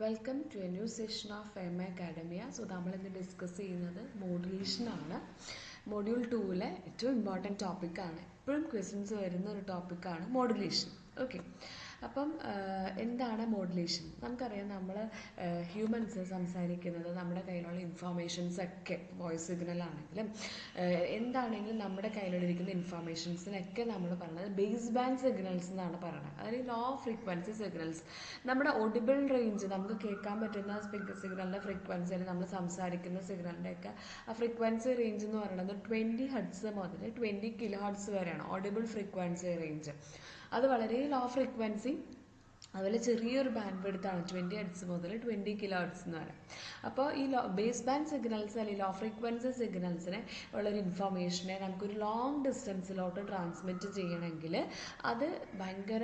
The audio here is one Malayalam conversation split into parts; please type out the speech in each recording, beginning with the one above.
Welcome to a new session of M A academia. So നമ്മളിന്ന് ഡിസ്കസ് ചെയ്യുന്നത് മോഡുലേഷനാണ്. മൊഡ്യൂൾ 2-ലെ ഏറ്റവും ഇമ്പോർട്ടൻറ്റ് ടോപ്പിക്കാണ്. എപ്പോഴും ക്വസ്റ്റ്യൻസ് വരുന്ന ഒരു ടോപ്പിക്കാണ് മോഡുലേഷൻ. ഓക്കെ, അപ്പം എന്താണ് മോഡുലേഷൻ? നമുക്കറിയാം, നമ്മൾ ഹ്യൂമൻസ് സംസാരിക്കുന്നത് നമ്മുടെ കയ്യിലുള്ള ഇൻഫോർമേഷൻസ് ഒക്കെ വോയിസ് സിഗ്നൽ ആണെങ്കിലും എന്താണെങ്കിലും നമ്മുടെ കയ്യിലിരിക്കുന്ന ഇൻഫോർമേഷൻസിനൊക്കെ നമ്മൾ പറയുന്നത് ബേസ് ബാൻഡ് സിഗ്നൽസ് എന്നാണ് പറയുന്നത്. അതായത് ലോ ഫ്രീക്വൻസി സിഗ്നൽസ്. നമ്മുടെ ഒഡിബിൾ റേഞ്ച്, നമുക്ക് കേൾക്കാൻ പറ്റുന്ന സിഗ്നലിൻ്റെ ഫ്രീക്വൻസി, അല്ലെങ്കിൽ നമ്മൾ സംസാരിക്കുന്ന സിഗ്നലിൻ്റെ ഒക്കെ ആ ഫ്രീക്വൻസി റേഞ്ച് എന്ന് പറയുന്നത് 20 ഹെർട്സ് മുതൽ 20 കിലോ ഹെർട്സ് വരെയാണ് ഓഡിബിൾ ഫ്രീക്വൻസി റേഞ്ച്. അത് വളരെ ലോ ഫ്രീക്വൻസി, അതുപോലെ ചെറിയൊരു ബാൻഡ് വിഡ്ത്താണ് 20 ഹെർട്സ് മുതൽ 20 കിലോ ഹെർട്സ് എന്ന് പറയും. അപ്പോൾ ഈ ബേസ് ബാൻഡ് സിഗ്നൽസ് അല്ലെങ്കിൽ ലോ ഫ്രീക്വൻസി സിഗ്നൽസിനെ ഉള്ളൊരു ഇൻഫർമേഷനെ നമുക്കൊരു ലോങ് ഡിസ്റ്റൻസിലോട്ട് ട്രാൻസ്മിറ്റ് ചെയ്യണമെങ്കിൽ അത് ഭയങ്കര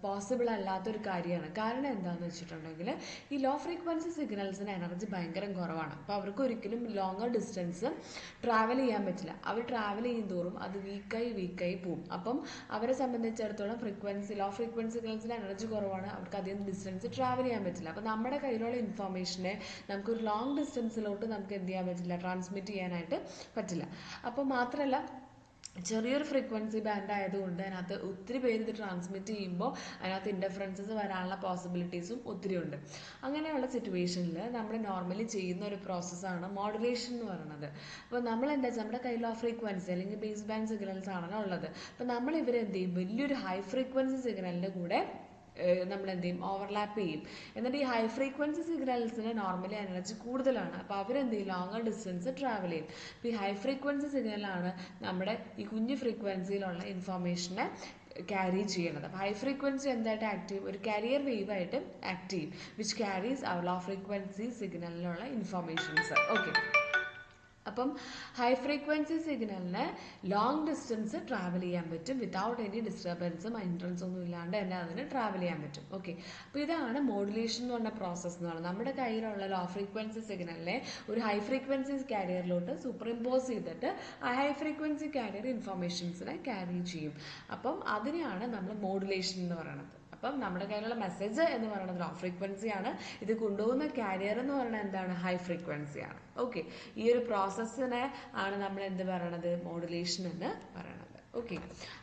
പോസിബിൾ അല്ലാത്തൊരു കാര്യമാണ്. കാരണം എന്താണെന്ന് വെച്ചിട്ടുണ്ടെങ്കിൽ ഈ ലോ ഫ്രീക്വൻസി സിഗ്നൽസിന് എനർജി ഭയങ്കര കുറവാണ്. അപ്പോൾ അവർക്ക് ഒരിക്കലും ലോങ്ങർ ഡിസ്റ്റൻസ് ട്രാവൽ ചെയ്യാൻ പറ്റില്ല. അവർ ട്രാവൽ ചെയ്യും തോറും അത് വീക്കായി പോകും. അപ്പം അവരെ സംബന്ധിച്ചിടത്തോളം ലോ ഫ്രീക്വൻസി സിഗ്നൽസിന് എനർജി കുറവാണ്, അവർക്ക് അധികം ഡിസ്റ്റൻസ് ട്രാവൽ ചെയ്യാൻ പറ്റില്ല. അപ്പോൾ നമ്മുടെ കയ്യിലുള്ള ഇൻഫർമേഷനെ നമുക്കൊരു ലോങ് ഡിസ്റ്റൻസിലോട്ട് നമുക്ക് എന്ത് ചെയ്യാൻ പറ്റില്ല, ട്രാൻസ്മിറ്റ് ചെയ്യാനായിട്ട് പറ്റില്ല. അപ്പോൾ മാത്രമല്ല, ചെറിയൊരു ഫ്രീക്വൻസി ബാൻഡ് ആയതുകൊണ്ട് അതിനകത്ത് ഒത്തിരി പേര് ഇത് ട്രാൻസ്മിറ്റ് ചെയ്യുമ്പോൾ അതിനകത്ത് ഇൻ്റർഫറൻസസ് വരാനുള്ള പോസിബിലിറ്റീസും ഒത്തിരി ഉണ്ട്. അങ്ങനെയുള്ള സിറ്റുവേഷനിൽ നമ്മൾ നോർമലി ചെയ്യുന്ന ഒരു പ്രോസസ്സാണ് മോഡുലേഷൻ എന്ന് പറയുന്നത്. അപ്പോൾ നമ്മൾ എന്താ വെച്ചാൽ നമ്മുടെ കയ്യിൽ ആ ഫ്രീക്വൻസി അല്ലെങ്കിൽ ബേസ് ബാൻഡ് സിഗ്നൽസ് ആണല്ലോ ഉള്ളത്. അപ്പോൾ നമ്മൾ ഇവരെന്ത് ചെയ്യും, വലിയൊരു ഹൈ ഫ്രീക്വൻസി സിഗ്നലിൻ്റെ കൂടെ നമ്മൾ എന്ത് ചെയ്യും, ഓവർലാപ്പ് ചെയ്യും. എന്നിട്ട് ഈ ഹൈ ഫ്രീക്വൻസി സിഗ്നൽസിന് നോർമലി എനർജി കൂടുതലാണ്. അപ്പോൾ അവരെന്ത് ചെയ്യും, ലോങ്ങർ ഡിസ്റ്റൻസ് ട്രാവൽ ചെയ്യും. അപ്പോൾ ഈ ഹൈ ഫ്രീക്വൻസി സിഗ്നലാണ് നമ്മുടെ ഈ കുഞ്ഞു ഫ്രീക്വൻസിയിലുള്ള ഇൻഫോർമേഷനെ ക്യാരി ചെയ്യണത്. അപ്പോൾ ഹൈ ഫ്രീക്വൻസി എന്തായിട്ട് ആക്ട് ചെയ്യും, ഒരു കാരിയർ വേവ് ആയിട്ട് ആക്ട് ചെയ്യും, which carries our low frequency സിഗ്നലിലുള്ള ഇൻഫോർമേഷൻസ്. ഓക്കെ, അപ്പം ഹൈ ഫ്രീക്വൻസി സിഗ്നലിന് ലോങ് ഡിസ്റ്റൻസ് ട്രാവൽ ചെയ്യാൻ പറ്റും വിതൗട്ട് എനി ഡിസ്റ്റർബൻസും ഹൈൻഡ്രൻസ് ഒന്നും ഇല്ലാണ്ട് തന്നെ അതിന് ട്രാവൽ ചെയ്യാൻ പറ്റും. ഓക്കെ, അപ്പോൾ ഇതാണ് മോഡുലേഷൻ എന്ന് പറഞ്ഞ പ്രോസസ്സ് എന്ന് പറയുന്നത്. നമ്മുടെ കയ്യിലുള്ള ലോ ഫ്രീക്വൻസി സിഗ്നലിനെ ഒരു ഹൈ ഫ്രീക്വൻസി കാരിയറിലോട്ട് സൂപ്പർ ഇമ്പോസ് ചെയ്തിട്ട് ആ ഹൈ ഫ്രീക്വൻസി കാരിയർ ഇൻഫോർമേഷൻസിനെ ക്യാരി ചെയ്യും. അപ്പം അതിനെയാണ് നമ്മൾ മോഡുലേഷൻ എന്ന് പറയുന്നത്. അപ്പം നമ്മുടെ കയ്യിലുള്ള മെസ്സേജ് എന്ന് പറയുന്നത് ലോ ഫ്രീക്വൻസിയാണ്, ഇത് കൊണ്ടുപോകുന്ന കാരിയർ എന്ന് പറയുന്നത് എന്താണ്, ഹൈ ഫ്രീക്വൻസിയാണ്. ഓക്കെ, ഈ ഒരു പ്രോസസ്സിനെ ആണ് നമ്മൾ എന്ത് പറയണത്, മോഡുലേഷൻ എന്ന് പറയണത്. ഓക്കെ,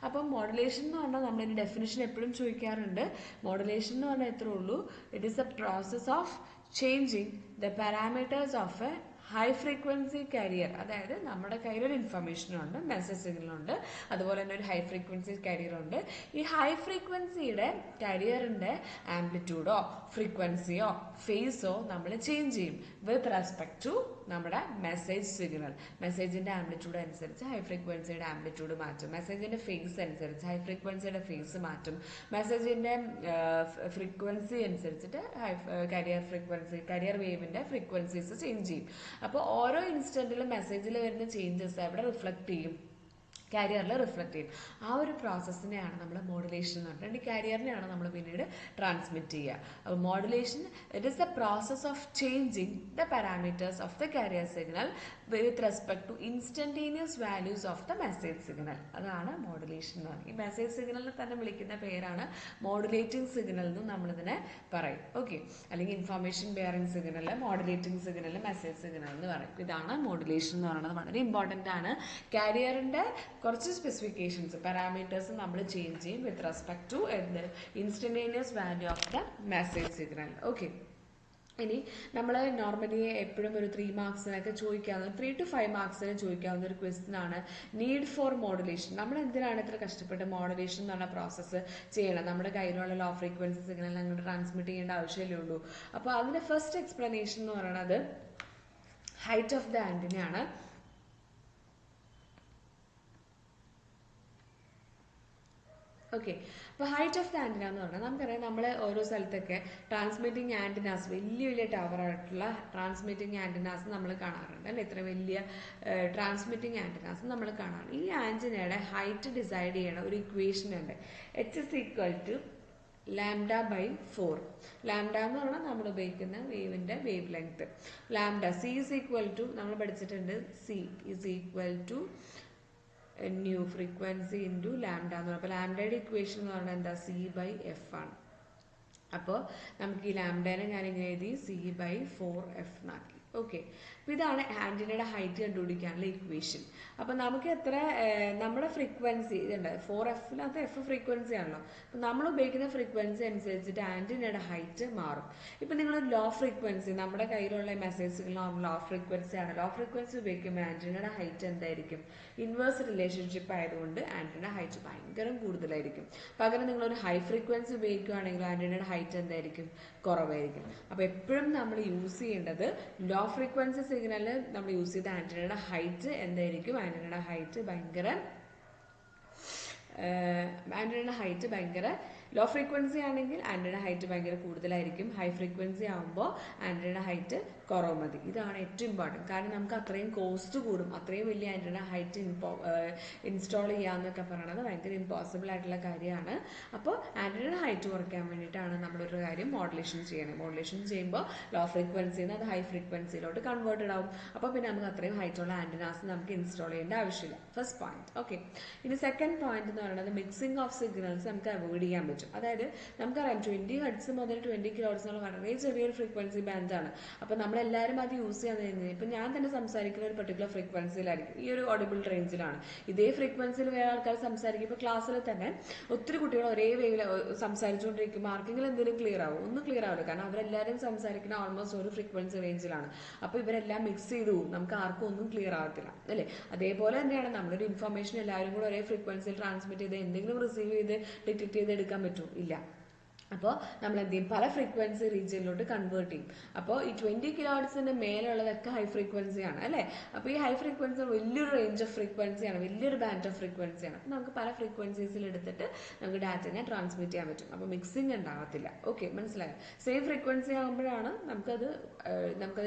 അപ്പം മോഡുലേഷൻ എന്ന് പറഞ്ഞാൽ നമ്മളിതിൻ്റെ ഡെഫിനിഷൻ എപ്പോഴും ചോദിക്കാറുണ്ട്. മോഡുലേഷൻ എന്ന് പറഞ്ഞാൽ എത്രേ ഉള്ളൂ, it is A process of changing the parameters of A high frequency carrier. അതായത് നമ്മുടെ കയ്യിലൊരു ഇൻഫർമേഷനുണ്ട്, മെസ്സേജ് സിഗ്നലുണ്ട്, അതുപോലെ തന്നെ ഒരു ഹൈ ഫ്രീക്വൻസി കാരിയർ ഉണ്ട്. ഈ ഹൈ ഫ്രീക്വൻസിയുടെ കാരിയറിൻ്റെ ആംപ്ലിറ്റ്യൂഡോ ഫ്രീക്വൻസിയോ ഫേസോ നമ്മൾ ചേഞ്ച് ചെയ്യും വിത്ത് റെസ്പെക്ട് ടു നമ്മുടെ മെസ്സേജ് സിഗ്നൽ. മെസ്സേജിൻ്റെ ആംപ്ലിറ്റ്യൂഡ് അനുസരിച്ച് ഹൈ ഫ്രീക്വൻസിയുടെ ആംപ്ലിറ്റ്യൂഡ് മാറ്റും, മെസ്സേജിൻ്റെ ഫേസ് അനുസരിച്ച് ഹൈ ഫ്രീക്വൻസിയുടെ ഫേസ് മാറ്റും, മെസ്സേജിൻ്റെ ഫ്രീക്വൻസി അനുസരിച്ചിട്ട് കാരിയർ വേവിൻ്റെ ഫ്രീക്വൻസീസ് ചേഞ്ച് ചെയ്യും. അപ്പോൾ ഓരോ ഇൻസ്റ്റൻറ്റിലും മെസ്സേജിൽ വരുന്ന ചേഞ്ചസ് എവിടെ റിഫ്ലക്ട് ചെയ്യും, കാരിയറിൽ റിഫ്ലക്ട് ചെയ്യും. ആ ഒരു പ്രോസസ്സിനെയാണ് നമ്മൾ മോഡുലേഷൻ എന്ന് പറഞ്ഞിട്ട് ഈ കാരിയറിനെയാണ് നമ്മൾ പിന്നീട് ട്രാൻസ്മിറ്റ് ചെയ്യുക. അപ്പോൾ modulation it is the process of changing the parameters of the carrier signal with respect to instantaneous values of the message signal. അതാണ് മോഡുലേഷൻ എന്ന് പറയുന്നത്. ഈ മെസ്സേജ് സിഗ്നലിനെ തന്നെ വിളിക്കുന്ന പേരാണ് മോഡുലേറ്റിംഗ് സിഗ്നൽ എന്നും നമ്മളിതിനെ പറയും. ഓക്കെ, അല്ലെങ്കിൽ information bearing signal, modulating signal, message signal എന്ന് പറയും. ഇതാണ് മോഡുലേഷൻ എന്ന് പറയുന്നത്. വളരെ ഇമ്പോർട്ടൻ്റ് ആണ്. കാരിയറിൻ്റെ കുറച്ച് സ്പെസിഫിക്കേഷൻസ്, പാരാമീറ്റേഴ്സ് നമ്മൾ ചേഞ്ച് ചെയ്യും with respect to instantaneous value of the message signal. Okay, ഇനി നമ്മൾ നോർമലി എപ്പോഴും ഒരു 3 മാർക്സിനൊക്കെ ചോദിക്കാവുന്ന 3 to 5 മാർക്സിന് ചോദിക്കാവുന്ന ഒരു ക്വസ്റ്റ്യൻ ആണ് നീഡ് ഫോർ മോഡുലേഷൻ. നമ്മൾ എന്തിനാണ് ഇത്ര കഷ്ടപ്പെട്ട് മോഡുലേഷൻ എന്ന് പറഞ്ഞ പ്രോസസ്സ് ചെയ്യണം? നമ്മുടെ കയ്യിലുള്ള ലോ ഫ്രീക്വൻസി സിഗ്നൽ അങ്ങോട്ട് ട്രാൻസ്മിറ്റ് ചെയ്യേണ്ട ആവശ്യമല്ലേ ഉള്ളൂ. അപ്പോൾ അതിൻ്റെ ഫസ്റ്റ് എക്സ്പ്ലനേഷൻ എന്ന് പറയുന്നത് ഹൈറ്റ് ഓഫ് ദ ആൻറ്റിനയാണ്. ഓക്കെ, അപ്പോൾ ഹൈറ്റ് ഓഫ് ദ ആൻറ്റിന എന്ന് പറഞ്ഞാൽ നമുക്കറിയാം, നമ്മൾ ഓരോ സ്ഥലത്തൊക്കെ ട്രാൻസ്മിറ്റിംഗ് ആൻറ്റിനാസ്, വലിയ വലിയ ടവറായിട്ടുള്ള ട്രാൻസ്മിറ്റിംഗ് ആൻറ്റിനാസ് നമ്മൾ കാണാറുണ്ട് അല്ലേ? ഇത്ര വലിയ ട്രാൻസ്മിറ്റിംഗ് ആൻറ്റിനാസ് നമ്മൾ കാണാറുണ്ട്. ഈ ആൻറ്റിനയുടെ ഹൈറ്റ് ഡിസൈഡ് ചെയ്യണ ഒരു ഇക്വേഷൻ ഉണ്ട്. H=λ/4. ലാംഡ എന്ന് പറഞ്ഞാൽ നമ്മൾ ഉപയോഗിക്കുന്ന വേവിൻ്റെ വേവ് ലെങ്ത്. ലാംഡ C= നമ്മൾ പഠിച്ചിട്ടുണ്ട്, C= new frequency into lambda എന്ന് പറയുന്നത്. അപ്പോൾ ലാംഡയുടെ ഇക്വേഷൻ എന്ന് പറഞ്ഞാൽ എന്താ, C/F ആണ്. അപ്പോൾ നമുക്ക് ഈ ലാംഡേനെ ഞാൻ ഇങ്ങനെ എഴുതി C/4F എന്നാക്കി. ഓക്കെ, അപ്പോൾ ഇതാണ് ആൻറ്റിനയുടെ ഹൈറ്റ് കണ്ടുപിടിക്കാനുള്ള ഇക്വേഷൻ. അപ്പോൾ നമുക്ക് എത്ര നമ്മുടെ ഫ്രീക്വൻസി ഇതുണ്ട് 4Fനകത്ത് F ഫ്രീക്വൻസി ആണല്ലോ. അപ്പോൾ നമ്മൾ ഉപയോഗിക്കുന്ന ഫ്രീക്വൻസി അനുസരിച്ചിട്ട് ആൻറ്റിനയുടെ ഹൈറ്റ് മാറും. ഇപ്പം നിങ്ങൾ ലോ ഫ്രീക്വൻസി, നമ്മുടെ കയ്യിലുള്ള മെസ്സേജുകൾ ലോ ഫ്രീക്വൻസി ആണ്. ലോ ഫ്രീക്വൻസി ഉപയോഗിക്കുമ്പോൾ ആൻറ്റിനയുടെ ഹൈറ്റ് എന്തായിരിക്കും? ഇൻവേഴ്സ് റിലേഷൻഷിപ്പ് ആയതുകൊണ്ട് ആൻറ്റിനയുടെ ഹൈറ്റ് ഭയങ്കര കൂടുതലായിരിക്കും. പകരം നിങ്ങളൊരു ഹൈ ഫ്രീക്വൻസി ഉപയോഗിക്കുകയാണെങ്കിൽ ആൻറ്റിനയുടെ ഹൈറ്റ് എന്തായിരിക്കും? കുറവായിരിക്കും. അപ്പോൾ എപ്പോഴും നമ്മൾ യൂസ് ചെയ്യേണ്ടത് ലോ ഫ്രീക്വൻസി സിഗ്നലിൽ നമ്മൾ യൂസ് ചെയ്ത ആൻറ്റിനയുടെ ഹൈറ്റ് എന്തായിരിക്കും? ആൻറ്റിനയുടെ ഹൈറ്റ് ഭയങ്കര ലോ ഫ്രീക്വൻസി ആണെങ്കിൽ ആൻറ്റിനയുടെ ഹൈറ്റ് ഭയങ്കര കൂടുതലായിരിക്കും. ഹൈ ഫ്രീക്വൻസി ആകുമ്പോൾ ആൻറ്റിനയുടെ ഹൈറ്റ് കുറവ് മതി. ഇതാണ് ഏറ്റവും ഇമ്പോർട്ടൻറ്റ്. കാരണം നമുക്ക് അത്രയും കോസ്റ്റ് കൂടും. അത്രയും വലിയ ആൻറ്റിനയുടെ ഹൈറ്റ് ഇൻസ്റ്റാൾ ചെയ്യാമെന്നൊക്കെ പറയണത് ഭയങ്കര ഇമ്പോസിബിൾ ആയിട്ടുള്ള കാര്യമാണ്. അപ്പോൾ ആൻറ്റിനയുടെ ഹൈറ്റ് കുറയ്ക്കാൻ വേണ്ടിയിട്ടാണ് നമ്മളൊരു കാര്യം മോഡുലേഷൻ ചെയ്യണം. മോഡുലേഷൻ ചെയ്യുമ്പോൾ ലോ ഫ്രീക്വൻസിയിൽ നിന്ന് അത് ഹൈ ഫ്രീക്വൻസിയിലോട്ട് കൺവേർട്ടഡ് ആവും. അപ്പോൾ പിന്നെ നമുക്ക് അത്രയും ഹൈറ്റുള്ള ആൻറ്റിനാസ് നമുക്ക് ഇൻസ്റ്റാൾ ചെയ്യേണ്ട ആവശ്യമില്ല. First point. ഓക്കെ, ഇനി സെക്കൻഡ് പോയിന്റ് എന്ന് പറയുന്നത് മിക്സിംഗ് ഓഫ് സിഗ്നൽസ് നമുക്ക് അവോയ്ഡ് ചെയ്യാൻ പറ്റും. അതായത് നമുക്കറിയാം 20 Hz മുതൽ 20 kHz എന്നുള്ള വളരെ ചെറിയൊരു ഫ്രീക്വൻസി ബാൻഡാണ്. അപ്പോൾ നമ്മളെല്ലാവരും അത് യൂസ് ചെയ്യാൻ കഴിഞ്ഞാൽ ഇപ്പം ഞാൻ തന്നെ സംസാരിക്കുന്ന ഒരു പെർട്ടിക്കുലർ ഫ്രീക്വൻസിയിലായിരിക്കും, ഈ ഒരു ഓഡിബിൾ റേഞ്ചിലാണ്. ഇതേ ഫ്രീക്വൻസിയിൽ വേറെ ആൾക്കാർ സംസാരിക്കും. ഇപ്പോൾ ക്ലാസ്സിൽ തന്നെ ഒത്തിരി കുട്ടികൾ ഒരേ വേവിൽ സംസാരിച്ചുകൊണ്ടിരിക്കുമ്പോൾ ആർക്കെങ്കിലും എന്തെങ്കിലും ക്ലിയർ ആവും? ഒന്നും ക്ലിയർ ആവില്ല. കാരണം അവരെല്ലാവരും സംസാരിക്കുന്ന ഓൾമോസ്റ്റ് ഒരു ഫ്രീക്വൻസി റേഞ്ചിലാണ്. അപ്പോൾ ഇവരെല്ലാം മിക്സ് ചെയ്തു പോകും, നമുക്ക് ആർക്കും ഒന്നും ക്ലിയർ ആവത്തില്ല അല്ലേ? അതേപോലെ തന്നെയാണ് നമ്മളൊരു ഇൻഫർമേഷൻ എല്ലാവരും കൂടെ ഒരേ ഫ്രീക്വൻസിയിൽ ട്രാൻസ്മിറ്റ് ചെയ്ത് എന്തെങ്കിലും റിസീവ് ചെയ്ത് ഡിറ്റക്ട് ചെയ്ത് എടുക്കാൻ പറ്റും? ഇല്ല. അപ്പോൾ നമ്മൾ എന്ത് ചെയ്യും? പല ഫ്രീക്വൻസി റീജിയനിലോട്ട് കൺവേർട്ട് ചെയ്യും. അപ്പോൾ ഈ 20 kHz മേലുള്ളതൊക്കെ ഹൈ ഫ്രീക്വൻസിയാണ് അല്ലേ? അപ്പോൾ ഈ ഹൈ ഫ്രീക്വൻസി വലിയൊരു റേഞ്ച് ഓഫ് ഫ്രീക്വൻസിയാണ്, വലിയൊരു ബാൻഡ് ഓഫ് ഫ്രീക്വൻസിയാണ്. അപ്പോൾ നമുക്ക് പല ഫ്രീക്വൻസീസിൽ എടുത്തിട്ട് നമുക്ക് ഡാറ്റനെ ട്രാൻസ്മിറ്റ് ചെയ്യാൻ പറ്റും. അപ്പോൾ മിക്സിംഗ് ഉണ്ടാകത്തില്ല. ഓക്കെ, മനസ്സിലായോ? സെയിം ഫ്രീക്വൻസി ആകുമ്പോഴാണ് നമുക്കത്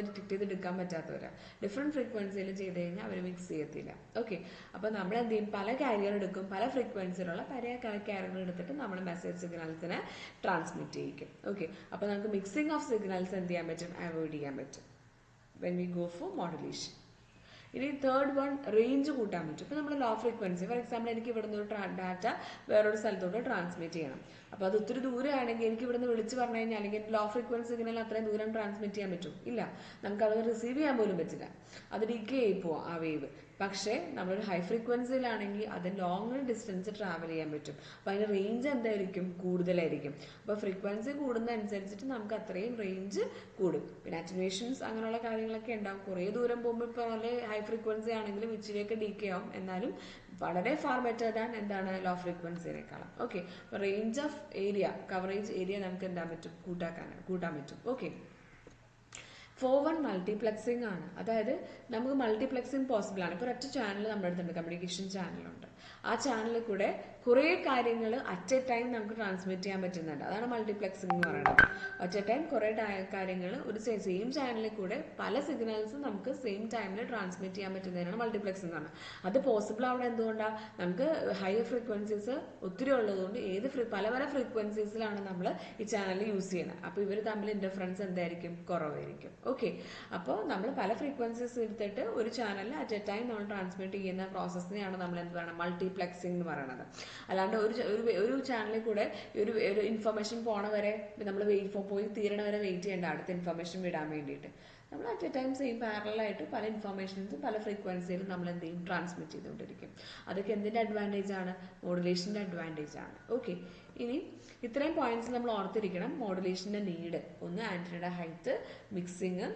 ഡിറ്റക്ട് ചെയ്ത് എടുക്കാൻ പറ്റാത്തവരാ. ഡിഫറെൻറ്റ് ഫ്രീക്വൻസിയിൽ ചെയ്ത് കഴിഞ്ഞാൽ അവർ മിക്സ് ചെയ്യത്തില്ല. ഓക്കെ, അപ്പോൾ നമ്മൾ എന്ത് ചെയ്യും? പല കാരിയർ എടുക്കും, പല ഫ്രീക്വൻസിയിലുള്ള പല കാരിയർ എടുത്തിട്ട് നമ്മൾ മെസ്സേജ് സിഗ്നൽസിനെ ട്രാൻസ്മിറ്റ് ചെയ്യിക്കും. ഓക്കെ, അപ്പോൾ നമുക്ക് മിക്സിംഗ് ഓഫ് സിഗ്നൽസ് എന്ത് ചെയ്യാൻ പറ്റും? അവോയ്ഡ് ചെയ്യാൻ പറ്റും when we go for modulation. ഇനി തേർഡ് വൺ, റേഞ്ച് കൂട്ടാൻ പറ്റും. ഇപ്പോൾ നമ്മൾ ലോ ഫ്രീക്വൻസി, ഫോർ എക്സാമ്പിൾ എനിക്ക് ഇവിടുന്ന് ഒരു ഡാറ്റ വേറൊരു സ്ഥലത്തോട്ട് ട്രാൻസ്മിറ്റ് ചെയ്യണം. അപ്പോൾ അത് ഒത്തിരി ദൂരമാണെങ്കിൽ എനിക്ക് ഇവിടുന്ന് വിളിച്ച് പറഞ്ഞു കഴിഞ്ഞാൽ അല്ലെങ്കിൽ ലോ ഫ്രീക്വൻസി സിഗ്നൽ അത്രയും ദൂരം ട്രാൻസ്മിറ്റ് ചെയ്യാൻ പറ്റും? ഇല്ല, നമുക്ക് അത് റിസീവ് ചെയ്യാൻ പോലും പറ്റില്ല. അത് ഡിക്കേ ആയി പോവാം ആ വേവ്. പക്ഷേ നമ്മളൊരു ഹൈ ഫ്രീക്വൻസിയിലാണെങ്കിൽ അത് ലോങ് ഡിസ്റ്റൻസ് ട്രാവൽ ചെയ്യാൻ പറ്റും. അപ്പോൾ അതിന് റേഞ്ച് എന്തായിരിക്കും? കൂടുതലായിരിക്കും. അപ്പോൾ ഫ്രീക്വൻസി കൂടുന്നതനുസരിച്ചിട്ട് നമുക്ക് അത്രയും റേഞ്ച് കൂടും. പിന്നെ അറ്റനുവേഷൻസ് അങ്ങനെയുള്ള കാര്യങ്ങളൊക്കെ ഉണ്ടാവും. കുറേ ദൂരം പോകുമ്പോൾ ഇപ്പോൾ നല്ല ഹൈ ഫ്രീക്വൻസി ആണെങ്കിലും ഇച്ചിരിയൊക്കെ ഡീക്കേ ആവും, എന്നാലും വളരെ ഫാർ ബെറ്റർ ദാൻ എന്താണ് ലോ ഫ്രീക്വൻസിനേക്കാളും. ഓക്കെ, അപ്പോൾ range of area, coverage area നമുക്ക് എന്താ പറ്റും? കൂട്ടാൻ പറ്റും. ഓക്കെ, 4-1 മൾട്ടിപ്ലക്സിംഗ് ആണ്. അതായത് നമുക്ക് മൾട്ടിപ്ലക്സിംഗ് പോസിബിൾ ആണ്. ഇപ്പോൾ ഒറ്റ ചാനൽ നമ്മുടെ അടുത്തുണ്ട്, കമ്മ്യൂണിക്കേഷൻ ചാനലുണ്ട്. ആ ചാനലിൽ കൂടെ കുറേ കാര്യങ്ങൾ അറ്റ് എ ടൈം നമുക്ക് ട്രാൻസ്മിറ്റ് ചെയ്യാൻ പറ്റുന്നുണ്ട്. അതാണ് മൾട്ടിപ്ലക്സിംഗ് എന്ന് പറയുന്നത്. അറ്റ് എ ടൈം കുറേ കാര്യങ്ങൾ ഒരു സെയിം ചാനലിൽ കൂടെ പല സിഗ്നൽസും നമുക്ക് സെയിം ടൈമിൽ ട്രാൻസ്മിറ്റ് ചെയ്യാൻ പറ്റുന്നതിനാണ് മൾട്ടിപ്ലക്സിംഗ് എന്ന് പറയുന്നത്. അത് പോസിബിൾ അവിടെ എന്തുകൊണ്ടാണ്? നമുക്ക് ഹയർ ഫ്രീക്വൻസീസ് ഒത്തിരി ഉള്ളതുകൊണ്ട് പല പല ഫ്രീക്വൻസീസിലാണ് നമ്മൾ ഈ ചാനൽ യൂസ് ചെയ്യുന്നത്. അപ്പോൾ ഇവർ തമ്മിൽ ഇൻ്റർഫറൻസ് എന്തായിരിക്കും? കുറവായിരിക്കും. ഓക്കെ, അപ്പോൾ നമ്മൾ പല ഫ്രീക്വൻസീസ് എടുത്തിട്ട് ഒരു ചാനലിൽ അറ്റ് എ ടൈം നമ്മൾ ട്രാൻസ്മിറ്റ് ചെയ്യുന്ന പ്രോസസ്സിനെയാണ് നമ്മൾ എന്ത് പറയുന്നത്? മൾട്ടിപ്ലക്സിംഗ് എന്ന് പറയുന്നത്. അല്ലാണ്ട് ഒരു ചാനലിൽ കൂടെ ഒരു ഇൻഫർമേഷൻ പോണ വരെ നമ്മൾ പോയി തീരണ വരെ വെയിറ്റ് ചെയ്യേണ്ട അടുത്ത ഇൻഫർമേഷൻ വിടാൻ വേണ്ടിയിട്ട്. നമ്മൾ അറ്റ് എ ടൈം സെയിം പാരലായിട്ട് പല ഇൻഫർമേഷൻസും പല ഫ്രീക്വൻസിയിലും നമ്മൾ എന്ത് ചെയ്യും? ട്രാൻസ്മിറ്റ് ചെയ്തുകൊണ്ടിരിക്കും. അതൊക്കെ എന്തിൻ്റെ അഡ്വാൻറ്റേജ് ആണ്? മോഡുലേഷൻ്റെ അഡ്വാൻറ്റേജ് ആണ്. ഓക്കെ, ഇനി ഇത്രയും പോയിന്റ്സ് നമ്മൾ ഓർത്തിരിക്കണം. മോഡുലേഷൻ്റെ നീഡ് ഒന്ന് ആൻറ്റിനയുടെ height, mixing,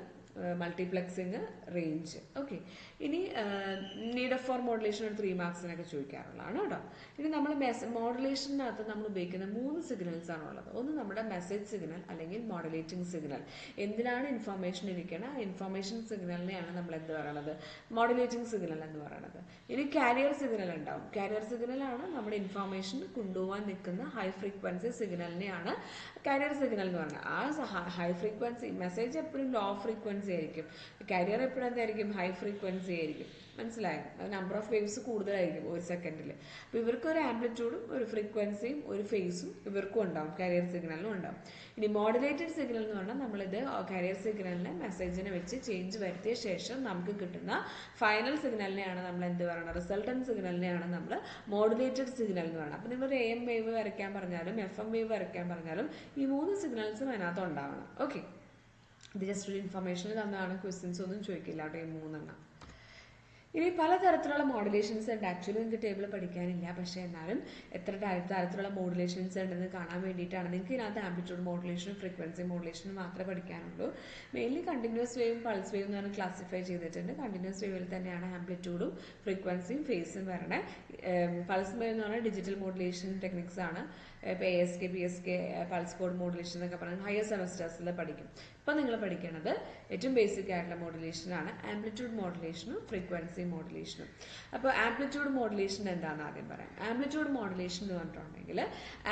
multiplexing, range. Okay, ഇനി നീഡ് ഓഫ് ഫോർ മോഡുലേഷൻ ഒരു 3 മാർക്സിനൊക്കെ ചോദിക്കാറുള്ളതാണ് കേട്ടോ. ഇനി നമ്മൾ മോഡുലേഷനകത്ത് നമ്മൾ ഉപയോഗിക്കുന്ന 3 സിഗ്നൽസ് ആണുള്ളത്. ഒന്ന് നമ്മുടെ മെസ്സേജ് സിഗ്നൽ അല്ലെങ്കിൽ മോഡുലേറ്റിംഗ് സിഗ്നൽ. എന്തിനാണ് ഇൻഫർമേഷൻ ഇരിക്കണം? ഇൻഫർമേഷൻ സിഗ്നലിനെയാണ് നമ്മൾ എന്ത് പറയണത്? മോഡുലേറ്റിംഗ് സിഗ്നൽ എന്ന് പറയുന്നത്. ഇനി കാരിയർ സിഗ്നൽ ഉണ്ടാവും. കാരിയർ സിഗ്നലാണ് നമ്മുടെ ഇൻഫർമേഷൻ കൊണ്ടുപോകാൻ നിൽക്കുന്ന ഹൈ ഫ്രീക്വൻസി സിഗ്നലിനെയാണ് കാരിയർ സിഗ്നൽ എന്ന് പറയുന്നത്. ആ ഹൈ ഫ്രീക്വൻസി മെസ്സേജ് എപ്പോഴും ലോ ഫ്രീക്വൻസി ഫ്രീക്വൻസി ആയിരിക്കും. കാരിയർ എപ്പോഴും എന്തായിരിക്കും? ഹൈ ഫ്രീക്വൻസി ആയിരിക്കും. മനസ്സിലായോ? നമ്പർ ഓഫ് വേവ്സ് കൂടുതലായിരിക്കും ഒരു സെക്കൻഡിൽ. അപ്പോൾ ഇവർക്ക് ഒരു ആംപ്ലിറ്റ്യൂഡും ഒരു ഫ്രീക്വൻസിയും ഒരു ഫേസും ഇവർക്കും ഉണ്ടാവും, കാരിയർ സിഗ്നലിനും ഉണ്ടാവും. ഇനി മോഡുലേറ്റഡ് സിഗ്നൽ എന്ന് പറഞ്ഞാൽ നമ്മളിത് കാരിയർ സിഗ്നലിനെ മെസ്സേജിനെ വെച്ച് ചേഞ്ച് വരുത്തിയ ശേഷം നമുക്ക് കിട്ടുന്ന ഫൈനൽ സിഗ്നലിനെയാണ് നമ്മൾ എന്ത് പറയുന്നത്? റിസൾട്ടൻറ്റ് സിഗ്നലിനെയാണ് നമ്മൾ മോഡുലേറ്റഡ് സിഗ്നൽ എന്ന് പറയുന്നത്. അപ്പോൾ നിങ്ങൾ AM വേവ് വരയ്ക്കാൻ പറഞ്ഞാലും FM വേവ് വരയ്ക്കാൻ പറഞ്ഞാലും ഈ 3 സിഗ്നൽസും അതിനകത്ത് ഉണ്ടാവണം. ഓക്കെ, ഇത് ജസ്റ്റ് ഒരു ഇൻഫർമേഷൻ തന്നതാണ്, ക്വസ്റ്റ്യൻസ് ഒന്നും ചോദിക്കില്ല കേട്ടോ ഈ 3 ഇനി പലതരത്തിലുള്ള മോഡുലേഷൻസ് ഉണ്ട്. ആക്ച്വലി നിങ്ങൾക്ക് ടേബിൾ പഠിക്കാനില്ല, പക്ഷേ എന്നാലും എത്ര തരത്തിലുള്ള മോഡുലേഷൻസ് ഉണ്ടെന്ന് കാണാൻ വേണ്ടിയിട്ടാണ്. നിങ്ങൾക്ക് ഇതിനകത്ത് ആംപ്ലിറ്റ്യൂഡ് മോഡുലേഷനും ഫ്രീക്വൻസി മോഡുലേഷനും മാത്രമേ പഠിക്കാനുള്ളൂ. മെയിൻലി കണ്ടിന്യൂസ് വേവും പൾസ് വേവും എന്ന് പറഞ്ഞാൽ ക്ലാസിഫൈ ചെയ്തിട്ടുണ്ട്. കണ്ടിന്യൂസ് വേവിൽ തന്നെയാണ് ആംപ്ലിറ്റ്യൂഡും ഫ്രീക്വൻസിയും ഫേസും വരണേ. പൾസ് വേവ് എന്ന് പറഞ്ഞാൽ ഡിജിറ്റൽ മോഡുലേഷൻ ടെക്നിക്സ് ആണ്. ഇപ്പോൾ ASK PSK pulse code modulation എന്നൊക്കെ പറഞ്ഞാൽ ഹയർ സെമസ്റ്റേഴ്സിൽ പഠിക്കും. ഇപ്പോൾ നിങ്ങൾ പഠിക്കുന്നത് ഏറ്റവും ബേസിക് ആയിട്ടുള്ള മോഡുലേഷനാണ് ആംപ്ലിറ്റ്യൂഡ് മോഡുലേഷനും ഫ്രീക്വൻസി മോഡുലേഷനും. അപ്പോൾ ആംപ്ലിറ്റ്യൂഡ് മോഡുലേഷൻ എന്താണെന്ന് ആദ്യം പറയാം. ആംപ്ലിറ്റ്യൂഡ് മോഡുലേഷൻ എന്ന് പറഞ്ഞിട്ടുണ്ടെങ്കിൽ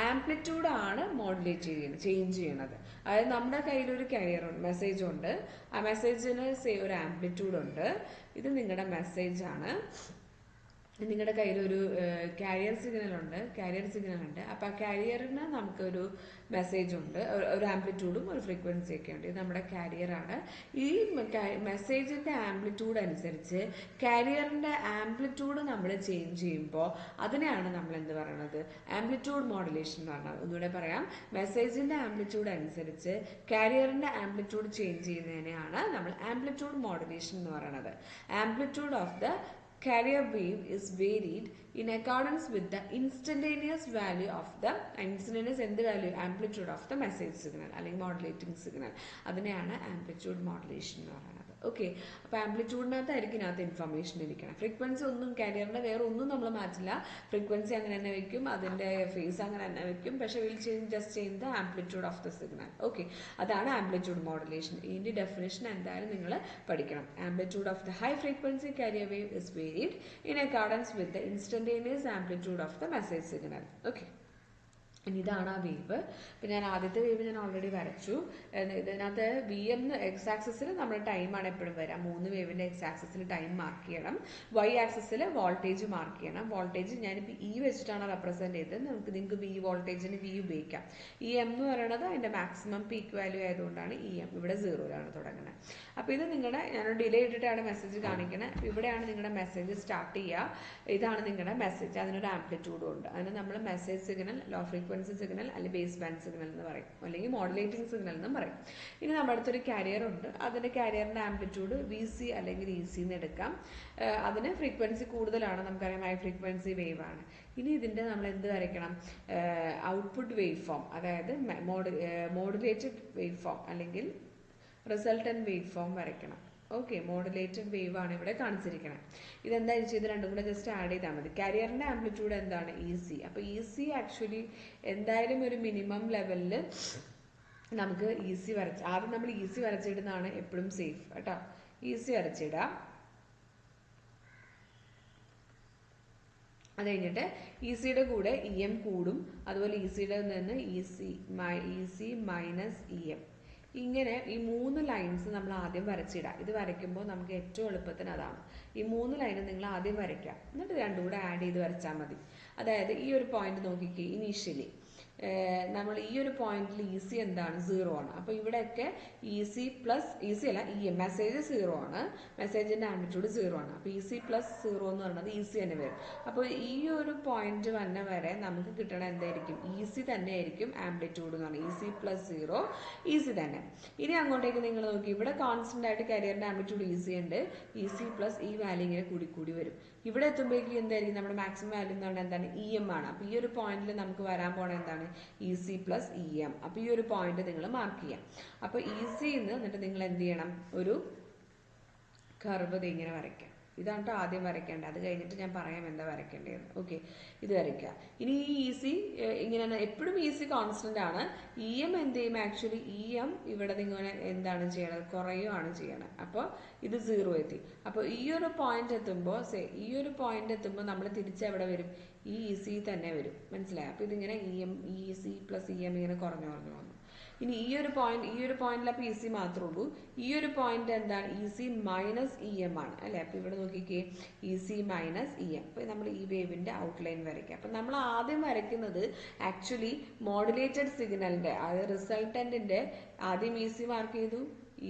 ആംപ്ലിറ്റ്യൂഡ് ആണ് മോഡുലേറ്റ് ചെയ്യുന്നത്, ചേഞ്ച് ചെയ്യണത്. അതായത് നമ്മുടെ കയ്യിലൊരു കാരിയർ ഉണ്ട്, മെസ്സേജ് ഉണ്ട്. ആ മെസ്സേജിന് ഒരു ആംപ്ലിറ്റ്യൂഡ് ഉണ്ട്. ഇത് നിങ്ങളുടെ മെസ്സേജാണ്. നിങ്ങളുടെ കയ്യിലൊരു കാരിയർ സിഗ്നൽ ഉണ്ട്. അപ്പോൾ ആ കാരിയറിന് നമുക്കൊരു മെസ്സേജ് ഉണ്ട്, ഒരു ആംപ്ലിറ്റ്യൂഡും ഒരു ഫ്രീക്വൻസി ഒക്കെ ഉണ്ട്. ഇത് നമ്മുടെ കാരിയറാണ്. ഈ മെസ്സേജിൻ്റെ ആംപ്ലിറ്റ്യൂഡ് അനുസരിച്ച് കാരിയറിൻ്റെ ആംപ്ലിറ്റ്യൂഡ് നമ്മൾ ചേഞ്ച് ചെയ്യുമ്പോൾ അതിനെയാണ് നമ്മൾ എന്ത് പറയുന്നത്? ആംപ്ലിറ്റ്യൂഡ് മോഡുലേഷൻ എന്ന് പറയുന്നത്. ഒന്നുകൂടെ പറയാം, മെസ്സേജിൻ്റെ ആംപ്ലിറ്റ്യൂഡ് അനുസരിച്ച് കാരിയറിൻ്റെ ആംപ്ലിറ്റ്യൂഡ് ചേഞ്ച് ചെയ്യുന്നതിനെയാണ് നമ്മൾ ആംപ്ലിറ്റ്യൂഡ് മോഡുലേഷൻ എന്ന് പറയുന്നത്. Amplitude of the carrier wave is varied in accordance with the instantaneous value of the amplitude of the message signal അല്ലെങ്കിൽ modulating signal. അതിനെയാണ് ആംപ്ലിറ്റ്യൂഡ് മോഡുലേഷൻ എന്ന് പറയുന്നത്. ഓക്കെ, അപ്പോൾ ആംപ്ലിറ്റ്യൂഡിനകത്തായിരിക്കും ഇതിനകത്ത് ഇൻഫർമേഷൻ ഇരിക്കണം. ഫ്രീക്വൻസി ഒന്നും കാരിയറിൻ്റെ വേറെ ഒന്നും നമ്മൾ മാറ്റില്ല. ഫ്രീക്വൻസി അങ്ങനെ തന്നെ വയ്ക്കും, അതിൻ്റെ ഫേസ് അങ്ങനെ തന്നെ വയ്ക്കും. പക്ഷേ will just change the amplitude of the signal. Okay, അതാണ് ആംപ്ലിറ്റ്യൂഡ് മോഡുലേഷൻ. ഇതിൻ്റെ ഡെഫിനേഷൻ എന്തായാലും നിങ്ങൾ പഠിക്കണം. Amplitude of the high frequency carrier wave is varied in accordance with the instantaneous amplitude of the message signal. Okay. ഇനി ഇതാണ് ആ വേവ്. ഇപ്പം ഞാൻ ആദ്യത്തെ വേവ് ഞാൻ ഓൾറെഡി വരച്ചു. ഇതിനകത്ത് VM എക്സ് ആക്സിസിൽ നമ്മുടെ ടൈമാണ് എപ്പോഴും വരാം. 3 വേവിൻ്റെ എക്സ് ആക്സിസിൽ ടൈം മാർക്ക് ചെയ്യണം. Y ആക്സിസിൽ വോൾട്ടേജ് മാർക്ക് ചെയ്യണം. വോൾട്ടേജ് ഞാനിപ്പോൾ E വെച്ചിട്ടാണ് റെപ്രസെൻറ്റ് ചെയ്തത്. നിങ്ങൾക്ക് V വോൾട്ടേജിന് V ഉപയോഗിക്കാം. EM എന്ന് പറയുന്നത് അതിൻ്റെ മാക്സിമം പീക്ക് വാല്യൂ ആയതുകൊണ്ടാണ് EM. ഇവിടെ 0 തുടങ്ങുന്നത്. അപ്പോൾ ഇത് നിങ്ങളുടെ ഞാനൊരു ഡിലേ ഇട്ടിട്ടാണ് മെസ്സേജ് കാണിക്കുന്നത്. ഇവിടെയാണ് നിങ്ങളുടെ മെസ്സേജ് സ്റ്റാർട്ട് ചെയ്യുക. ഇതാണ് നിങ്ങളുടെ മെസ്സേജ്. അതിനൊരു ആംപ്ലിറ്റ്യൂഡും ഉണ്ട്. അതിന് നമ്മൾ message signal, low frequency signal അല്ലെങ്കിൽ ബേസ് ബാൻഡ് സിഗ്നൽ എന്ന് പറയും, അല്ലെങ്കിൽ മോഡുലേറ്റിംഗ് സിഗ്നൽ എന്നും പറയും. ഇനി നമ്മുടെ അടുത്തൊരു കാരിയർ ഉണ്ട്. അതിൻ്റെ കാരിയറിൻ്റെ ആംപ്ലിറ്റ്യൂഡ് VC അല്ലെങ്കിൽ EC എന്ന് എടുക്കാം. അതിന് ഫ്രീക്വൻസി കൂടുതലാണ്, നമുക്കറിയാം ഹൈ ഫ്രീക്വൻസി വേവ് ആണ്. ഇനി ഇതിൻ്റെ നമ്മൾ എന്ത് വരയ്ക്കണം? ഔട്ട്പുട്ട് വേവ് ഫോം, അതായത് മോഡുലേറ്റഡ് വേവ് ഫോം അല്ലെങ്കിൽ റിസൾട്ടൻറ്റ് വേവ് ഫോം വരയ്ക്കണം. ഓക്കെ, മോഡുലേറ്റഡ് വേവ് ആണ് ഇവിടെ കാണിച്ചിരിക്കുന്നത്. ഇതെന്താ ചെയ്ത് രണ്ടും കൂടെ ജസ്റ്റ് ആഡ് ചെയ്താൽ മതി. കാരിയറിൻ്റെ ആംപ്ലിറ്റ്യൂഡ് എന്താണ്? EC. അപ്പോൾ EC ആക്ച്വലി എന്തായാലും ഒരു മിനിമം ലെവലിൽ നമുക്ക് EC ആദ്യം നമ്മൾ EC വരച്ചിടുന്നതാണ് എപ്പോഴും സേഫ് കേട്ടോ. EC വരച്ചിടാം. അത് കഴിഞ്ഞിട്ട് ECയുടെ കൂടെ EM കൂടും. അതുപോലെ ECയുടെ നിന്ന് EC മൈനസ് EM. ഇങ്ങനെ ഈ 3 ലൈൻസ് നമ്മൾ ആദ്യം വരച്ചിടാം. ഇത് വരയ്ക്കുമ്പോൾ നമുക്ക് ഏറ്റവും എളുപ്പത്തിന് അതാണ്. ഈ 3 ലൈന് നിങ്ങൾ ആദ്യം വരയ്ക്കാം, എന്നിട്ട് രണ്ടും കൂടെ ആഡ് ചെയ്ത് വരച്ചാൽ മതി. അതായത് ഈ ഒരു പോയിന്റ് നോക്കിക്കേ, ഇനീഷ്യലി നമ്മൾ ഈ ഒരു പോയിന്റിൽ EC എന്താണ്? 0 ആണ്. അപ്പോൾ ഇവിടെയൊക്കെ EC പ്ലസ് EC അല്ല EM, മെസ്സേജ് 0 ആണ്, മെസ്സേജിൻ്റെ ആംപ്ലിറ്റ്യൂഡ് 0 ആണ്. അപ്പോൾ EC പ്ലസ് 0 എന്ന് പറയുന്നത് EC തന്നെ വരും. അപ്പോൾ ഈ ഒരു പോയിന്റ് വന്ന വരെ നമുക്ക് കിട്ടണ എന്തായിരിക്കും? EC തന്നെ ആയിരിക്കും ആംപ്ലിറ്റ്യൂഡ് എന്ന് പറയുന്നത്. EC പ്ലസ് 0 EC തന്നെ. ഇനി അങ്ങോട്ടേക്ക് നിങ്ങൾ നോക്കി, ഇവിടെ കോൺസ്റ്റന്റ് ആയിട്ട് കാരിയറിൻ്റെ ആംപ്ലിറ്റ്യൂഡ് EC ഉണ്ട്. EC പ്ലസ് ഈ വാല്യൂ ഇങ്ങനെ കൂടി വരും. ഇവിടെ എത്തുമ്പോഴേക്കും എന്തായിരിക്കും? നമ്മുടെ മാക്സിമം വാല്യൂ എന്ന് പറഞ്ഞാൽ എന്താണ്? EM ആണ്. അപ്പോൾ ഈ ഒരു പോയിന്റിൽ നമുക്ക് വരാൻ പോണ എന്താണ്? EC plus EM. അപ്പോൾ ഈ ഒരു പോയിന്റ് നിങ്ങൾ മാർക്ക് ചെയ്യാം. അപ്പോൾ EC എന്നിട്ട് നിങ്ങൾ എന്ത് ചെയ്യണം? ഒരു കർവ് ഇങ്ങനെ വരയ്ക്കാം. ഇതാണ് കേട്ടോ ആദ്യം വരയ്ക്കേണ്ടത്. അത് കഴിഞ്ഞിട്ട് ഞാൻ പറയാം എന്താ വരയ്ക്കേണ്ടതെന്ന്. ഓക്കെ, ഇത് വരയ്ക്കുക. ഇനി ഈ EC ഇങ്ങനെ എപ്പോഴും EC കോൺസ്റ്റന്റ് ആണ്. EM എന്ത് ചെയ്യും? ആക്ച്വലി EM ഇവിടെ നിങ്ങൾ എന്താണ് ചെയ്യണത്? കുറയുകയാണ് ചെയ്യണത്. അപ്പോൾ ഇത് 0 എത്തി. അപ്പോൾ ഈ ഒരു പോയിന്റ് എത്തുമ്പോൾ നമ്മൾ തിരിച്ചെവിടെ വരും? ഈ EC തന്നെ വരും. മനസ്സിലായോ? അപ്പോൾ ഇതിങ്ങനെ EC പ്ലസ് EM ഇങ്ങനെ കുറഞ്ഞു വന്നു. ഇനി ഈ ഒരു പോയിന്റിൽ അപ്പോൾ ഇ സി മാത്രമേ ഉള്ളൂ. ഈ ഒരു പോയിന്റ് എന്താണ്? E C minus E M ആണ് അല്ലേ. അപ്പോൾ ഇവിടെ നോക്കിക്കേ, E C minus E M. അപ്പോൾ നമ്മൾ ഈ വേവിന്റെ ഔട്ട്ലൈൻ വരയ്ക്കുക. അപ്പം നമ്മൾ ആദ്യം വരയ്ക്കുന്നത് ആക്ച്വലി മോഡുലേറ്റഡ് സിഗ്നലിന്റെ, അതായത് റിസൾട്ടന്റിന്റെ ആദ്യം ഇ സി മാർക്ക് ചെയ്തു,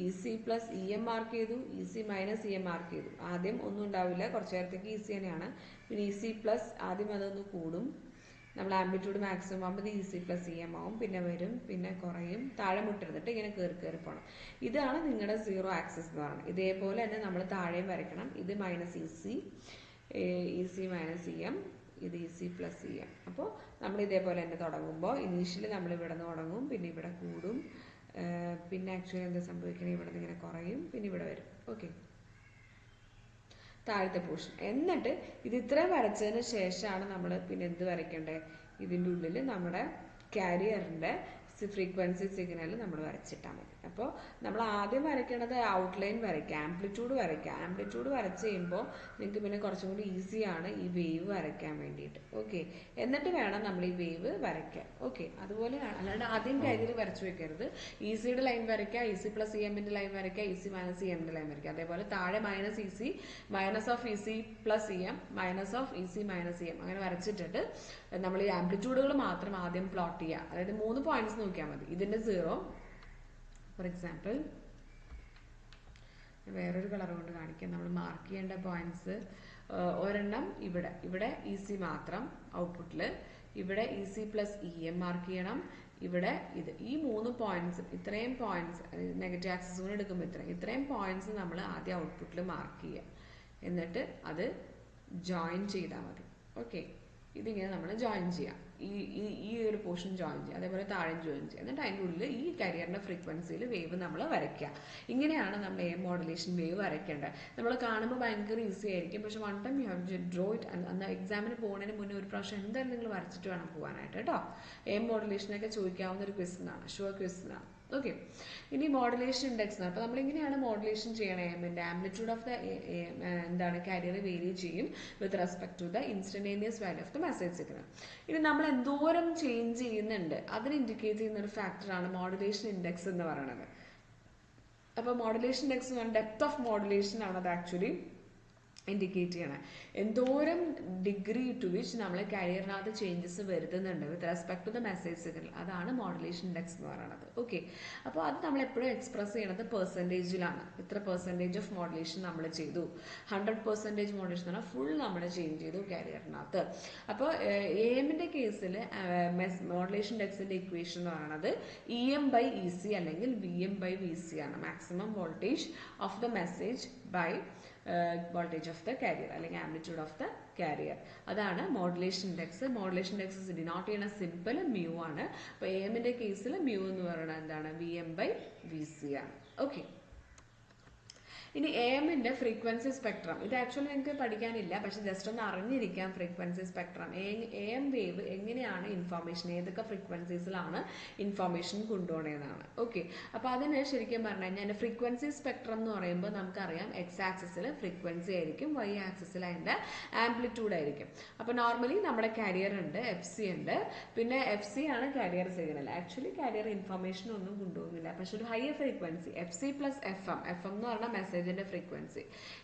E C plus E M mark ചെയ്തു, E C minus E M mark ചെയ്തു. ആദ്യം ഒന്നും ഉണ്ടാവില്ല, കുറച്ച് നേരത്തേക്ക് ഇ സി തന്നെയാണ്. പിന്നെ ഇ സി പ്ലസ് ആദ്യം അതൊന്ന് കൂടും, നമ്മൾ ആംപ്ലിറ്റ്യൂഡ് മാക്സിമം ആകുമ്പോൾ E C plus E M ആവും, പിന്നെ വരും, പിന്നെ കുറയും, താഴെ മുട്ടിരുന്നിട്ട് ഇങ്ങനെ കയറി പോകണം. ഇതാണ് നിങ്ങളുടെ സീറോ ആക്സിസ് എന്ന് പറയുന്നത്. ഇതേപോലെ തന്നെ നമ്മൾ താഴെയും വരയ്ക്കണം. ഇത് minus E C minus E M, ഇത് E C plus E M. അപ്പോൾ നമ്മൾ ഇതേപോലെ തന്നെ തുടങ്ങുമ്പോൾ ഇനീഷ്യലി നമ്മൾ ഇവിടെ നിന്ന് തുടങ്ങും, പിന്നെ ഇവിടെ കൂടും, പിന്നെ ആക്ച്വലി എന്താ സംഭവിക്കുന്നത്, ഇവിടെ നിന്ന് ഇങ്ങനെ കുറയും, പിന്നെ ഇവിടെ വരും. ഓക്കെ, താഴത്തെ പോർഷൻ. എന്നിട്ട് ഇത് ഇത്രയും വരച്ചതിന് ശേഷമാണ് നമ്മൾ പിന്നെ എന്ത് വരയ്ക്കേണ്ടത്? ഇതിൻ്റെ ഉള്ളിൽ നമ്മുടെ ക്യാരിയറിൻ്റെ ഫ്രീക്വൻസി സിഗ്നൽ നമ്മൾ വരച്ചിട്ടാൽ മതി. അപ്പോൾ നമ്മൾ ആദ്യം വരയ്ക്കേണ്ടത് ഔട്ട്ലൈൻ വരയ്ക്കുക, ആംപ്ലിറ്റ്യൂഡ് വരയ്ക്കുക. ആംപ്ലിറ്റ്യൂഡ് വരച്ച് കഴിയുമ്പോൾ നിങ്ങൾക്ക് പിന്നെ കുറച്ചും കൂടി ഈസിയാണ് ഈ വേവ് വരയ്ക്കാൻ വേണ്ടിയിട്ട്. ഓക്കെ, എന്നിട്ട് വേണം നമ്മൾ ഈ വേവ് വരയ്ക്കാൻ. ഓക്കെ, അതുപോലെ അല്ലാണ്ട് ആദ്യം കാരിയർ വരച്ചു വെക്കരുത്. ഇ സിയുടെ ലൈൻ വരയ്ക്കുക, ഇ സി പ്ലസ് ഇ എമ്മിൻ്റെ ലൈൻ വരയ്ക്കുക, ഇ സി മൈനസ് ഇ എമ്മിൻ്റെ ലൈൻ വരയ്ക്കുക. അതേപോലെ താഴെ minus E C, minus of E C plus E M, minus of E C minus E M, അങ്ങനെ വരച്ചിട്ടിട്ട് നമ്മൾ ഈ ആംപ്ലിറ്റ്യൂഡുകൾ മാത്രം ആദ്യം പ്ലോട്ട് ചെയ്യുക. അതായത് 3 പോയിന്റ്സ് നോക്കിയാൽ മതി. ഇതിൻ്റെ 0, ഫോർ എക്സാമ്പിൾ വേറൊരു കളർ കൊണ്ട് കാണിക്കാം. നമ്മൾ മാർക്ക് ചെയ്യേണ്ട പോയിന്റ്സ് ഒരെണ്ണം ഇവിടെ ഇ സി മാത്രം ഔട്ട്പുട്ടിൽ, ഇവിടെ E C plus E M mark ചെയ്യണം, ഇവിടെ ഇത്. ഈ 3 പോയിന്റ്സ്, ഇത്രയും പോയിന്റ്സ് നെഗറ്റീവ് ആക്സിസ് കൊണ്ട് എടുക്കുമ്പോൾ ഇത്രയും പോയിന്റ്സ് നമ്മൾ ആദ്യം ഔട്ട്പുട്ടിൽ മാർക്ക് ചെയ്യുക. എന്നിട്ട് അത് ജോയിൻ ചെയ്താൽ മതി. ഓക്കെ, ഇതിങ്ങനെ നമ്മൾ ജോയിൻ ചെയ്യാം. ഈ ഒരു പോർഷൻ ജോയിൻ ചെയ്യുക, അതേപോലെ താഴെ ജോയിൻ ചെയ്യുക. എന്നിട്ട് അതിൻ്റെ ഉള്ളിൽ ഈ കരിയറിൻ്റെ ഫ്രീക്വൻസിയിൽ വേവ് നമ്മൾ വരയ്ക്കുക. ഇങ്ങനെയാണ് നമ്മൾ എ മോഡുലേഷൻ വേവ് വരയ്ക്കേണ്ടത്. നമ്മൾ കാണുമ്പോൾ ഭയങ്കര ഈസി ആയിരിക്കും, പക്ഷെ one time you have to draw it. അന്ന് എക്സാമിന് പോകുന്നതിന് മുന്നേ ഒരു പ്രാവശ്യം എന്തായാലും നിങ്ങൾ വരച്ചിട്ട് വേണം പോകാനായിട്ട് കേട്ടോ. എ മോഡുലേഷനൊക്കെ ചോദിക്കാവുന്ന ഒരു ക്വസ്റ്റ്യനാണ്, ഷുവർ ക്വസ്റ്റ്യനാണ്. ഓക്കെ, ഇനി മോഡുലേഷൻ ഇൻഡെക്സ്. അപ്പോൾ നമ്മൾ എങ്ങനെയാണ് മോഡുലേഷൻ ചെയ്യണേ? എമ്മിൻ്റെ ആംപ്ലിറ്റ്യൂഡ് ഓഫ് ദ എന്താണ് കാരിയർ വേരി ചെയ്യും with respect to the instantaneous value of the message signal. ഇനി നമ്മൾ എന്തോരം ചേഞ്ച് ചെയ്യുന്നുണ്ട് അതിന് ഇൻഡിക്കേറ്റ് ചെയ്യുന്ന ഒരു ഫാക്ടറാണ് മോഡുലേഷൻ ഇൻഡെക്സ് എന്ന് പറയുന്നത്. അപ്പോൾ modulation index depth of modulation ആണ് അത് ആക്ച്വലി ഇൻഡിക്കേറ്റ് ചെയ്യണം. എന്തോരം ഡിഗ്രി ടു വിച്ച് നമ്മൾ കാരിയറിനകത്ത് ചേഞ്ചസ് വരുത്തുന്നുണ്ട് with respect to the message signal, അതാണ് മോഡുലേഷൻ ഇൻഡെക്സ് എന്ന് പറയുന്നത്. ഓക്കെ, അപ്പോൾ അത് നമ്മൾ എപ്പോഴും എക്സ്പ്രസ് ചെയ്യണത് പെർസെൻറ്റേജിലാണ്. ഇത്ര പെർസെൻറ്റേജ് ഓഫ് മോഡുലേഷൻ നമ്മൾ ചെയ്തു, 100% മോഡുലേഷൻ എന്ന് പറഞ്ഞാൽ ഫുൾ നമ്മൾ ചേഞ്ച് ചെയ്തു കാരിയറിനകത്ത്. അപ്പോൾ എ എമ്മിൻ്റെ കേസിൽ മോഡുലേഷൻ ഇൻഡെക്സിൻ്റെ ഇക്വേഷൻ എന്ന് പറയുന്നത് E M by E C അല്ലെങ്കിൽ V M by V C ആണ്. Maximum voltage of the message by voltage of the carrier അല്ലെങ്കിൽ ആംപ്ലിറ്റ്യൂഡ് ഓഫ് ദ കാരിയർ, അതാണ് modulation index. Modulation index denote ചെയ്യുന്ന സിമ്പിൾ മ്യൂ ആണ്. അപ്പോൾ എ എമ്മിൻ്റെ കേസിൽ മ്യൂ എന്ന് പറയുന്നത് എന്താണ്? V M by V C ആണ്. ഓക്കെ, ഇനി എ എമ്മിൻ്റെ ഫ്രീക്വൻസി സ്പെക്ട്രം. ഇത് ആക്ച്വലി നിങ്ങൾക്ക് പഠിക്കാനില്ല, പക്ഷെ ജസ്റ്റ് ഒന്ന് അറിഞ്ഞിരിക്കാം. Frequency spectrum, A M wave എങ്ങനെയാണ് ഇൻഫോർമേഷൻ, ഏതൊക്കെ ഫ്രീക്വൻസീസിലാണ് ഇൻഫോർമേഷൻ കൊണ്ടുപോകണതെന്നാണ്. ഓക്കെ, അപ്പോൾ അതിന് ശരിക്കും പറഞ്ഞു കഴിഞ്ഞാൽ ഫ്രീക്വൻസി സ്പെക്ട്രം എന്ന് പറയുമ്പോൾ നമുക്കറിയാം എക്സ് ആക്സിസിൽ ഫ്രീക്വൻസി ആയിരിക്കും, വൈ ആക്സിസിൽ അതിൻ്റെ ആംപ്ലിറ്റ്യൂഡ് ആയിരിക്കും. അപ്പോൾ നോർമലി നമ്മുടെ കാരിയർ ഉണ്ട്, എഫ് സി ഉണ്ട്, പിന്നെ എഫ് സി ആണ് carrier signal. Actually carrier information ഒന്നും കൊണ്ടുപോകുന്നില്ല, പക്ഷെ ഒരു higher frequency F C plus F M, F M എന്ന് പറഞ്ഞാൽ മെസ്സേജിന്റെ frequency.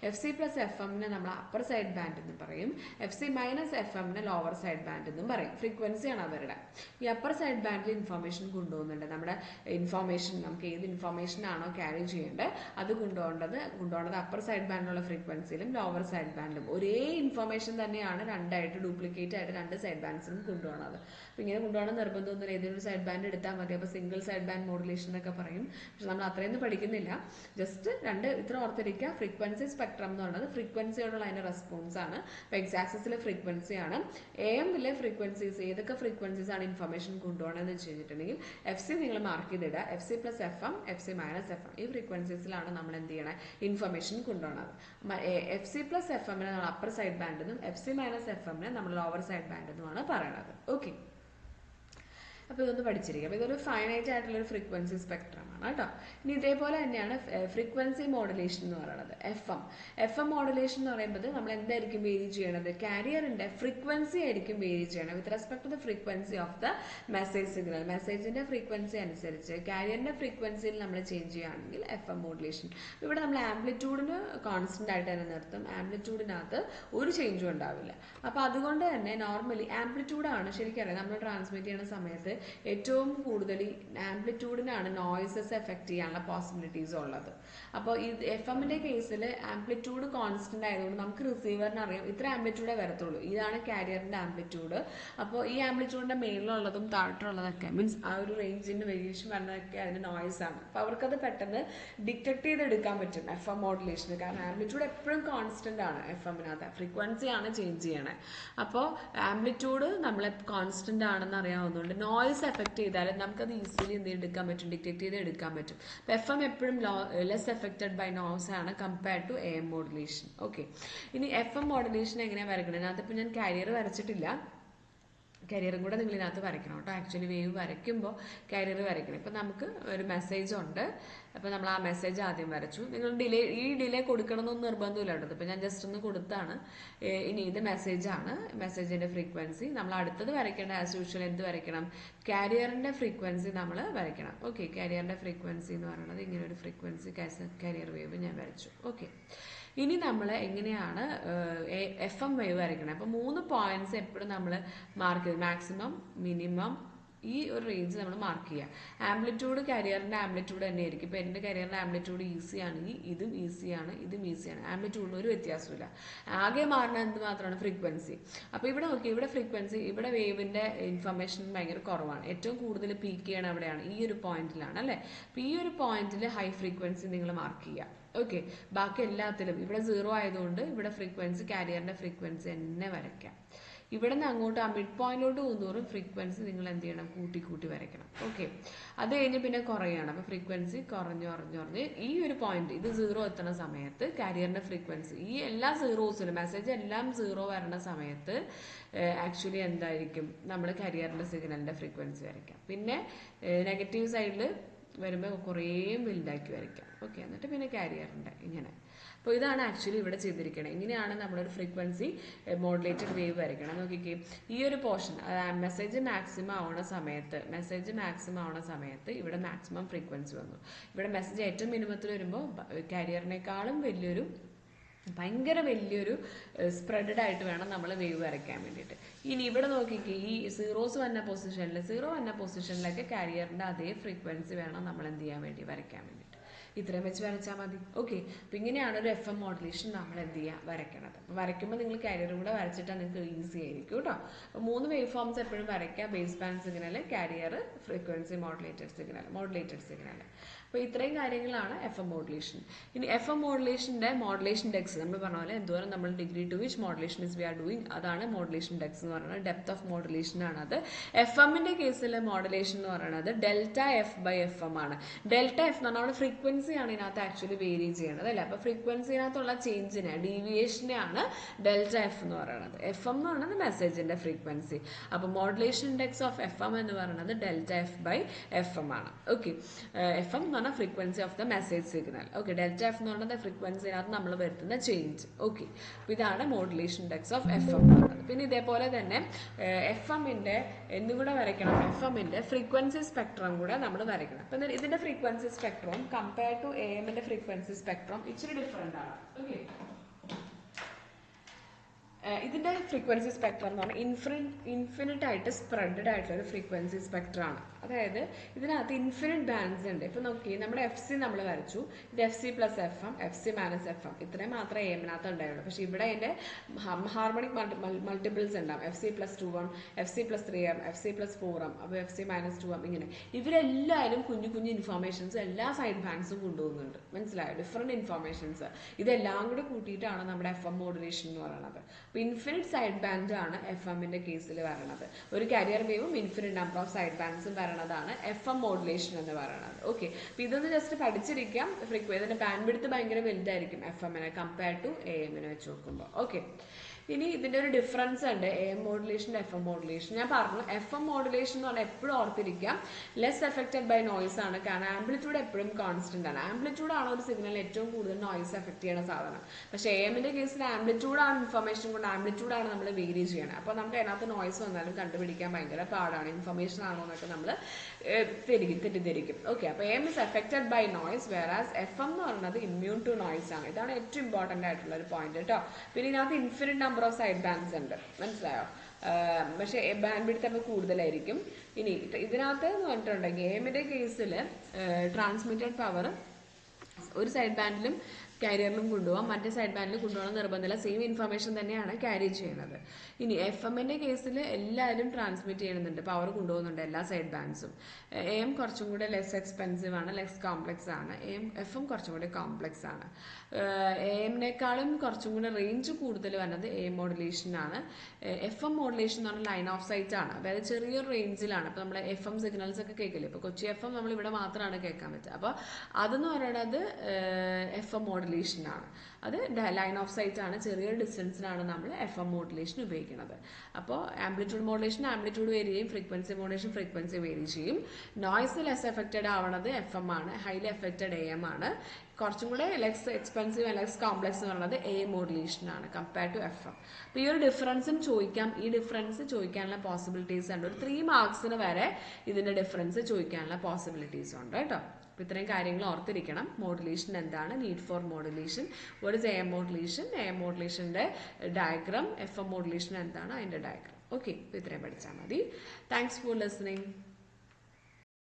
F C plus F എമ്മിനെ നമ്മൾ അപ്പർ സൈഡ് ബാൻഡ് എന്ന് പറയും, എഫ് സി മൈനസ് എഫ് എമ്മിനെ ലോവർ സൈഡ് ബാൻഡ് എന്നും പറയും. ഫ്രീക്വൻസിയാണ് അവരുടെ. ഈ അപ്പർ സൈഡ് ബാൻഡിൽ ഇൻഫോർമേഷൻ കൊണ്ടുപോകുന്നുണ്ട്. നമ്മുടെ ഇൻഫോർമേഷൻ, നമുക്ക് ഏത് ഇൻഫോർമേഷൻ ആണോ ക്യാരി ചെയ്യേണ്ടത് അത് കൊണ്ടുപോകേണ്ടത് അപ്പർ സൈഡ് ബാൻഡിലുള്ള ഫ്രീക്വൻസിയിലും ലോവർ സൈഡ് ബാൻഡിലും ഒരേ ഇൻഫോർമേഷൻ തന്നെയാണ് രണ്ടായിട്ട് ഡ്യൂപ്ലിക്കേറ്റ് ആയിട്ട് രണ്ട് സൈഡ് ബാൻഡ്സിലും കൊണ്ടുപോകുന്നത്. അപ്പോൾ ഇങ്ങനെ കൊണ്ടുപോകണം നിർബന്ധമൊന്നുമില്ല, ഏതൊരു സൈഡ് ബാൻഡ് എടുത്താൽ മതി. അപ്പോൾ സിംഗിൾ സൈഡ് ബാൻഡ് മോഡുലേഷൻ എന്നൊക്കെ പറയും, പക്ഷെ നമ്മൾ അത്രയൊന്നും പഠിക്കുന്നില്ല. ജസ്റ്റ് ഇത്ര ഓർത്തിരിക്കുക. ഫ്രീക്വൻസി സ്പെക്ട്രം എന്ന് പറയുന്നത് ഫ്രീക്വൻസിയോടുള്ള അതിൻ്റെ റെസ്പോൺസ് ആണ്. അപ്പോൾ എക്സ് ആക്സിസിലെ ഫ്രീക്വൻസി ആണ്. എ എമ്മിലെ ഫ്രീക്വൻസീസ്, ഏതൊക്കെ ഫ്രീക്വൻസീസ് ആണ് ഇൻഫർമേഷൻ കൊണ്ടുപോകണമെന്ന് വെച്ച് കഴിഞ്ഞിട്ടുണ്ടെങ്കിൽ എഫ് സി നിങ്ങൾ മാർക്ക് ചെയ്തിടുക, F C plus F M, F C minus F M, ഈ ഫ്രീക്വൻസീസിലാണ് നമ്മൾ എന്ത് ചെയ്യണത്, ഇൻഫർമേഷൻ കൊണ്ടുപോകുന്നത്. എഫ് സി പ്ലസ് എഫ് എമ്മിനെ നമ്മൾ അപ്പർ സൈഡ് ബാൻഡ് എന്നും എഫ് സി മൈനസ് എഫ് എമ്മിനെ നമ്മൾ ലോവർ സൈഡ് ബാൻഡ് എന്നുമാണ് പറയുന്നത്. ഓക്കെ, അപ്പോൾ ഇതൊന്ന് പഠിച്ചിരിക്കുക. അപ്പോൾ ഇതൊരു ഫൈനൈറ്റ് ആയിട്ടുള്ളൊരു ഫ്രീക്വൻസി സ്പെക്ട്രം ആണ്. കേട്ടോ. ഇനി ഇതേപോലെ തന്നെയാണ് ഫ്രീക്വൻസി മോഡുലേഷൻ എന്ന് പറയുന്നത്. എഫ് എം മോഡുലേഷൻ എന്ന് പറയുമ്പോൾ നമ്മൾ എന്തായിരിക്കും വേരി ചെയ്യണത്? കാരിയറിന്റെ ഫ്രീക്വൻസി ആയിരിക്കും വേരി ചെയ്യണം with respect to the frequency of the message signal. മെസ്സേജിന്റെ ഫ്രീക്വൻസി അനുസരിച്ച് കാരിയറിന്റെ ഫ്രീക്വൻസിയിൽ നമ്മൾ ചേഞ്ച് ചെയ്യുകയാണെങ്കിൽ എഫ് എം മോഡുലേഷൻ. ഇവിടെ നമ്മൾ ആംപ്ലിറ്റ്യൂഡിന് കോൺസ്റ്റന്റ് ആയിട്ട് തന്നെ നിർത്തും. ആംപ്ലിറ്റ്യൂഡിനകത്ത് ഒരു ചേഞ്ചും ഉണ്ടാവില്ല. അപ്പൊ അതുകൊണ്ട് തന്നെ നോർമലി ആംപ്ലിറ്റ്യൂഡാണ് ശരിക്കറിയാം നമ്മൾ ട്രാൻസ്മിറ്റ് ചെയ്യുന്ന സമയത്ത് ഏറ്റവും കൂടുതൽ ആംപ്ലിറ്റ്യൂഡിനാണ് നോയ്സസ് എഫക്ട് ചെയ്യാനുള്ള പോസിബിലിറ്റീസ് ഉള്ളത്. അപ്പോൾ ഈ എഫ് എമ്മിന്റെ കേസിൽ ആംപ്ലിറ്റ്യൂഡ് കോൺസ്റ്റന്റ് ആയതുകൊണ്ട് നമുക്ക് റിസീവറിന് അറിയാം ഇത്ര ആംപ്ലിറ്റ്യൂഡേ വരത്തുള്ളൂ, ഇതാണ് കാരിയറിന്റെ ആംപ്ലിറ്റ്യൂഡ്. അപ്പോൾ ഈ ആംപ്ലിറ്റ്യൂഡിന്റെ മേളിലുള്ളതും താഴോട്ടുള്ളതൊക്കെ മീൻസ് ആ ഒരു റേഞ്ചിന്റെ വേരിയേഷൻ വരുന്നതൊക്കെ അതിന്റെ നോയ്സ് ആണ്. അപ്പൊ അവർക്കത് പെട്ടെന്ന് ഡിറ്റക്ട് ചെയ്തെടുക്കാൻ പറ്റും എഫ് എം മോഡുലേഷന്. കാരണം ആംപ്ലിറ്റ്യൂഡ് എപ്പോഴും കോൺസ്റ്റന്റ് ആണ് എഫ് എമ്മിനകത്ത്, ഫ്രീക്വൻസി ആണ് ചേഞ്ച് ചെയ്യണേ. അപ്പോൾ ആംപ്ലിറ്റ്യൂഡ് നമ്മളെ കോൺസ്റ്റന്റ് ആണെന്ന് അറിയാവുന്നതുകൊണ്ട് നോയ്സ് എഫക്ട് ചെയ്താലും നമുക്കത് ഈസിലി എന്ത് എടുക്കാൻ പറ്റും? ഡിറ്റക്ട് ചെയ്ത് എടുക്കാൻ പറ്റും. അപ്പോൾ എഫ് എം എപ്പോഴും ലെസ് എഫക്റ്റഡ് ബൈ നോയ്സ് ആണ് compared to A M modulation. Okay, ഇനി എഫ് എം മോഡുലേഷൻ എങ്ങനെയാണ് വരയ്ക്കണത്? അതിപ്പോൾ ഞാൻ കാരിയർ വരച്ചിട്ടില്ല, കരിയറും കൂടെ നിങ്ങൾ ഇതിനകത്ത് വരയ്ക്കണം കേട്ടോ. ആക്ച്വലി വേവ് വരയ്ക്കുമ്പോൾ കരിയർ വരയ്ക്കണം. ഇപ്പം നമുക്ക് ഒരു മെസ്സേജ് ഉണ്ട്, അപ്പോൾ നമ്മൾ ആ മെസ്സേജ് ആദ്യം വരച്ചു. നിങ്ങൾ ഈ ഡിലേ കൊടുക്കണമെന്നൊന്നും നിർബന്ധമില്ല കേട്ടോ. ഇപ്പം ഞാൻ ജസ്റ്റ് ഒന്ന് കൊടുത്താണ്. ഇനി ഇത് മെസ്സേജാണ്, മെസ്സേജിൻ്റെ ഫ്രീക്വൻസി. നമ്മൾ അടുത്തത് വരയ്ക്കേണ്ട ആസ് യൂഷ്വൽ എന്ത് വരയ്ക്കണം? കാരിയറിൻ്റെ ഫ്രീക്വൻസി നമ്മൾ വരയ്ക്കണം. ഓക്കെ, കാരിയറിൻ്റെ ഫ്രീക്വൻസി എന്ന് പറയുന്നത് ഇങ്ങനെ ഒരു ഫ്രീക്വൻസി കാരിയർ വേവ് ഞാൻ വരച്ചു. ഓക്കെ, ഇനി നമ്മൾ എങ്ങനെയാണ് എഫ് എം വേവ് വരയ്ക്കണം? അപ്പോൾ 3 പോയിന്റ്സ് എപ്പോഴും നമ്മൾ മാർക്ക് ചെയ്ത് മാക്സിമം മിനിമം ഈ ഒരു റേഞ്ച് നമ്മൾ മാർക്ക് ചെയ്യുക. ആംപ്ലിറ്റ്യൂഡ് കരിയറിൻ്റെ ആംപ്ലിറ്റ്യൂഡ് തന്നെ ആയിരിക്കും. ഇപ്പോൾ എൻ്റെ കരിയറിൻ്റെ ആംപ്ലിറ്റ്യൂഡ് ഈസി ആണെങ്കിൽ ഇതും ഈസിയാണ്, ഇതും ഈസിയാണ്. ആംപ്ലിറ്റ്യൂഡിന് ഒരു വ്യത്യാസമില്ല. ആകെ മാറുന്ന എന്ത് മാത്രമാണ്? ഫ്രീക്വൻസി. അപ്പോൾ ഇവിടെ നോക്കി, ഇവിടെ ഫ്രീക്വൻസി, ഇവിടെ വേവിൻ്റെ ഇൻഫർമേഷൻ ഭയങ്കര കുറവാണ്. ഏറ്റവും കൂടുതൽ പീക്ക് ചെയ്യണം എവിടെയാണ്? ഈ ഒരു പോയിന്റിലാണ് അല്ലേ. അപ്പോൾ ഈ ഒരു പോയിന്റിൽ ഹൈ ഫ്രീക്വൻസി നിങ്ങൾ മാർക്ക് ചെയ്യുക. ഓക്കെ, ബാക്കി എല്ലാത്തിലും ഇവിടെ 0 ആയതുകൊണ്ട് ഇവിടെ ഫ്രീക്വൻസി കാരിയറിൻ്റെ ഫ്രീക്വൻസി തന്നെ വരയ്ക്കാം. ഇവിടെ നിന്ന് അങ്ങോട്ട് ആ മിഡ് പോയിന്റിലോട്ട് പോകുന്നതോറും ഫ്രീക്വൻസി നിങ്ങൾ എന്ത് ചെയ്യണം? കൂട്ടി വരയ്ക്കണം. ഓക്കെ, അത് കഴിഞ്ഞ് പിന്നെ കുറയാണ്. അപ്പോൾ ഫ്രീക്വൻസി കുറഞ്ഞ് ഈ ഒരു പോയിന്റ് ഇത് 0 എത്തുന്ന സമയത്ത് കാരിയറിന്റെ ഫ്രീക്വൻസി ഈ എല്ലാ സീറോസിലും മെസ്സേജ് എല്ലാം 0 വരുന്ന സമയത്ത് ആക്ച്വലി എന്തായിരിക്കും? നമ്മൾ കാരിയറിന്റെ സിഗ്നലിന്റെ ഫ്രീക്വൻസി വരയ്ക്കാം. പിന്നെ നെഗറ്റീവ് സൈഡിൽ വരുമ്പോൾ കുറേ വലുതാക്കി വരയ്ക്കാം. ഓക്കെ, എന്നിട്ട് പിന്നെ കാരിയറിന്റെ ഇങ്ങനെ. അപ്പോൾ ഇതാണ് ആക്ച്വലി ഇവിടെ ചെയ്തിരിക്കുന്നത്. ഇങ്ങനെയാണ് നമ്മളൊരു ഫ്രീക്വൻസി മോഡുലേറ്റഡ് വേവ് വരയ്ക്കണം. നോക്കിക്കേ, ഈ ഒരു പോർഷൻ മെസ്സേജ് മാക്സിമം ആവണ സമയത്ത് ഇവിടെ മാക്സിമം ഫ്രീക്വൻസി വന്നു. ഇവിടെ മെസ്സേജ് ഏറ്റവും മിനിമത്തിൽ വരുമ്പോൾ കാരിയറിനേക്കാളും ഭയങ്കര വലിയൊരു സ്പ്രെഡഡ് ആയിട്ട് വേണം നമ്മൾ വേവ് വരയ്ക്കാൻ വേണ്ടിയിട്ട്. ഇനി ഇവിടെ നോക്കിക്കേ, ഈ 0 വന്ന പൊസിഷനിലൊക്കെ കാരിയറിൻ്റെ അതേ ഫ്രീക്വൻസി വേണം നമ്മൾ എന്ത് ചെയ്യാൻ വേണ്ടി? വരയ്ക്കാൻ വേണ്ടിയിട്ട്. ഇത്രയും വെച്ച് വരച്ചാൽ മതി. ഓക്കെ, അപ്പം ഇങ്ങനെയാണ് ഒരു എഫ് എം മോഡുലേഷൻ നമ്മൾ എന്ത് ചെയ്യുക? വരയ്ക്കണത്. അപ്പോൾ വരയ്ക്കുമ്പോൾ നിങ്ങൾ കാരിയറും കൂടെ വരച്ചിട്ടാൽ നിങ്ങൾക്ക് ഈസി ആയിരിക്കും കേട്ടോ. അപ്പോൾ 3 വേവ് ഫോംസ് എപ്പോഴും വരയ്ക്കുക: base band signal, carrier, frequency modulated signal. അപ്പോൾ ഇത്രയും കാര്യങ്ങളാണ് എഫ് എം മോഡുലേഷൻ. ഇനി എഫ് എം മോഡുലേഷൻ്റെ മോഡുലേഷൻ ഡെക്സ് നമ്മൾ പറഞ്ഞ പോലെ എന്തോരം നമ്മൾ degree to which modulation is we are doing, അതാണ് മോഡുലേഷൻ ഡെക്സ് എന്ന് പറയുന്നത്. ഡെപ്ത് ഓഫ് മോഡുലേഷൻ ആണത്. എഫ് എമ്മിൻ്റെ കേസിലെ മോഡുലേഷൻ എന്ന് പറയുന്നത് delta F by F M ആണ്. ഡെൽറ്റ എഫ് എന്ന് പറഞ്ഞാൽ ഫ്രീക്വൻസി ആണ് ഇതിനകത്ത് ആക്ച്വലി വേരി ചെയ്യണത് അല്ലേ. അപ്പോൾ ഫ്രീക്വൻസിനകത്തുള്ള ചേഞ്ചിനെ, ഡീവിയേഷനെയാണ് ഡെൽറ്റ എഫ് എന്ന് പറയുന്നത്. എഫ് എം എന്ന് പറയുന്നത് മെസ്സേജിന്റെ ഫ്രീക്വൻസി. അപ്പോൾ modulation index of F M എന്ന് പറയുന്നത് delta F by F M ആണ്. ഓക്കെ, എഫ് എം എന്ന് പറഞ്ഞാൽ frequency of the message signal. Okay, delta F എന്ന് പറയുന്നത് ഫ്രീക്വൻസിനകത്ത് നമ്മൾ വരുത്തുന്ന ചേഞ്ച്. ഓക്കെ, അപ്പോൾ ഇതാണ് modulation index of F M എന്ന് പറയുന്നത്. പിന്നെ ഇതേപോലെ തന്നെ എഫ് എമ്മിന്റെ എന്തും കൂടെ വരയ്ക്കണം? എഫ് എമ്മിന്റെ ഫ്രീക്വൻസി സ്പെക്ട്രം കൂടെ നമ്മൾ വരയ്ക്കണം. അപ്പം ഇതിന്റെ frequency spectrum compare to A എമ്മിന്റെ ഫ്രീക്വൻസി സ്പെക്ട്രം ഇച്ചിരി ഡിഫറെന്റ് ആണ്. ഓക്കെ, ഇതിന്റെ ഫ്രീക്വൻസി സ്പെക്ട്രം എന്ന് പറഞ്ഞാൽ ഇൻഫിനിറ്റ് ആയിട്ട് സ്പ്രെഡഡ് ആയിട്ടുള്ള ഒരു ഫ്രീക്വൻസി സ്പെക്ട്രം ആണ്. അതായത് ഇതിനകത്ത് ഇൻഫിനിറ്റ് ബാൻഡ്സ് ഉണ്ട്. ഇപ്പൊ നോക്കി, നമ്മുടെ എഫ് സി നമ്മൾ വരച്ചു, ഇത് F C plus F M, F C minus F M, ഇത്രയും മാത്രമേ എമ്മിനകത്ത് ഉണ്ടായുള്ളൂ. പക്ഷെ ഇവിടെ അതിന്റെ ഹാർമോണിക് മൾട്ടിപ്പിൾസ് ഉണ്ടാവും. F C plus 2m, F C plus 3m, F C plus 4m, അപ്പോൾ എഫ് സി മൈനസ് 2m, ഇങ്ങനെ ഇവരെല്ലാവരും കുഞ്ഞു ഇൻഫോർമേഷൻസ് എല്ലാ സൈഡ് ബാൻഡ്സും കൊണ്ടുപോകുന്നുണ്ട്. മനസ്സിലായോ? ഡിഫറെന്റ് ഇൻഫോർമേഷൻസ് ഇതെല്ലാം കൂടി കൂട്ടിയിട്ടാണ് നമ്മുടെ എഫ് എം മോഡുലേഷൻ എന്ന് പറയുന്നത്. അപ്പോൾ ഇൻഫിനിറ്റ് സൈഡ് ബാൻഡ് ആണ് എഫ് എമ്മിന്റെ കേസിൽ വരണത്. ഒരു കാരിയർ വേവും ഇൻഫിനിറ്റ് നമ്പർ ഓഫ് സൈഡ് ബാൻഡ്സും ാണ് എഫ് എം മോഡുലേഷൻ എന്ന് പറയുന്നത്. ഓക്കെ, അപ്പൊ ഇതൊന്ന് ജസ്റ്റ് പഠിച്ചിരിക്കാം. ഇതിന്റെ ബാൻഡ് വിഡ്ത്ത് ഭയങ്കര വലുതായിരിക്കും എഫ് എമ്മിനെ കമ്പയർ ടു എ എമ്മിനെ വെച്ച് നോക്കുമ്പോൾ. ഓക്കെ, ഇനി ഇതിന്റെ ഒരു ഡിഫറൻസ് ഉണ്ട് A M modulation F M modulation. ഞാൻ പറഞ്ഞു എഫ് എം മോഡുലേഷൻ എന്ന് പറഞ്ഞാൽ എപ്പോഴും ഓർത്തിരിക്കാം ലെസ് എഫക്റ്റഡ് ബൈ നോയ്സ് ആണ്. കാരണം ആംപ്ലിറ്റ്യൂഡ് എപ്പോഴും കോൺസ്റ്റന്റ് ആണ്. ആംപ്ലിറ്റ്യൂഡ് ആണ് ഒരു സിഗ്നൽ ഏറ്റവും കൂടുതൽ നോയ്സ് എഫക്ട് ചെയ്യുന്ന സാധനം. പക്ഷേ എ എമ്മിന്റെ കേസിൽ ആംപ്ലിറ്റ്യൂഡ് ആണ് ഇൻഫർമേഷൻ കൊണ്ട് ആംപ്ലിറ്റ്യൂഡ് ആണ് നമ്മൾ വേരി ചെയ്യണം. അപ്പോൾ നമുക്ക് അതിനകത്ത് നോയ്സ് വന്നാലും കണ്ടുപിടിക്കാൻ ഭയങ്കര പാടാണ്. ഇൻഫർമേഷൻ ആണോ എന്നൊക്കെ നമ്മൾ തെറ്റിദ്ധരിക്കും. ഓക്കെ, അപ്പോൾ A M is affected by noise whereas F M എന്ന് പറയുന്നത് ഇമ്മ്യൂൺ ടു നോയ്സ് ആണ്. ഇതാണ് ഏറ്റവും ഇമ്പോർട്ടന്റ് ആയിട്ടുള്ള ഒരു പോയിന്റ് കേട്ടോ. പിന്നെ ഇതിനകത്ത് infinite number of side bands ഉണ്ട്, മനസ്സിലായോ? പക്ഷേ ബാൻഡ് വിഡ്ത്ത് ഒക്കെ കൂടുതലായിരിക്കും. ഇനി ഇതിനകത്ത് എന്ന് പറഞ്ഞിട്ടുണ്ടെങ്കിൽ എ എമ്മിന്റെ കേസിൽ ട്രാൻസ്മിറ്റഡ് പവർ ഒരു സൈഡ് ബാൻഡിലും കാരിയറിലും കൊണ്ടുപോകാം, മറ്റേ സൈഡ് ബാൻഡിൽ കൊണ്ടുപോകണം നിർബന്ധമില്ല. സെയിം ഇൻഫർമേഷൻ തന്നെയാണ് ക്യാരി ചെയ്യുന്നത്. ഇനി എഫ് എമ്മിന്റെ കേസിൽ എല്ലാവരും ട്രാൻസ്മിറ്റ് ചെയ്യുന്നുണ്ട്, പവർ കൊണ്ടുപോകുന്നുണ്ട് എല്ലാ സൈഡ് ബാൻഡ്സും. എ എം കുറച്ചും കൂടെ ലെസ് എക്സ്പെൻസീവ് ആണ്, ലെസ് കോംപ്ലക്സ് ആണ്. എഫ് എം കുറച്ചും കൂടെ കോംപ്ലക്സ് ആണ്. എ എമ്മിനേക്കാളും കുറച്ചും കൂടെ റേഞ്ച് കൂടുതൽ വരുന്നത് എ എം മോഡുലേഷൻ ആണ്. എഫ് എം മോഡുലേഷൻ എന്ന് പറഞ്ഞാൽ ലൈൻ ഓഫ് സൈറ്റ് ആണ്, അതായത് ചെറിയൊരു റേഞ്ചിലാണ്. ഇപ്പോൾ നമ്മൾ എഫ് എം സിഗ്നൽസ് ഒക്കെ കേൾക്കില്ലേ, ഇപ്പോൾ കൊച്ചി എഫ് എം നമ്മൾ ഇവിടെ മാത്രമാണ് കേൾക്കാൻ പറ്റുക. അപ്പോൾ അതെന്ന് പറയുന്നത് എഫ് എം മോഡുലേഷൻ ആണ്. അത് ലൈൻ ഓഫ് സൈറ്റ് ആണ്, ചെറിയൊരു ഡിസ്റ്റൻസിനാണ് നമ്മൾ എഫ് എം മോഡുലേഷൻ ഉപയോഗിക്കുന്നത്. അപ്പോൾ ആംപ്ലിറ്റ്യൂഡ് മോഡുലേഷൻ ആംപ്ലിറ്റ്യൂഡ് വേരി ചെയ്യും, ഫ്രീക്വൻസി മോഡുലേഷൻ ഫ്രീക്വൻസി വേരി ചെയ്യും. നോയ്സ് ലെസ് എഫക്റ്റഡ് ആവണത് എഫ് എം ആണ്, ഹൈലി എഫക്റ്റഡ് എ എം ആണ്. കുറച്ചും കൂടെ ലെസ് എക്സ്പെൻസീവ് ലെസ് കോംപ്ലക്സ് എന്ന് പറയുന്നത് എ എം മോഡുലേഷൻ ആണ് കമ്പയർ ടു എഫ് എം. അപ്പോൾ ഈ ഒരു ഡിഫറൻസും ചോദിക്കാം, ഈ ഡിഫറൻസ് ചോദിക്കാനുള്ള പോസിബിലിറ്റീസ് ഉണ്ട്. ഒരു 3 മാർക്സിന് വരെ ഇതിന്റെ ഡിഫറൻസ് ചോദിക്കാനുള്ള പോസിബിലിറ്റീസ് ഉണ്ട് കേട്ടോ. അപ്പോൾ ഇത്രയും കാര്യങ്ങൾ ഓർത്തിരിക്കണം. മോഡുലേഷൻ എന്താണ്, need for modulation, what is A M modulation, A M മോഡുലേഷൻ്റെ ഡയഗ്രാം, എഫ് എം മോഡുലേഷൻ എന്താണ് അതിൻ്റെ ഡയഗ്രാം. ഓക്കെ, അപ്പോൾ ഇത്രയും പഠിച്ചാൽ മതി. Thanks for listening.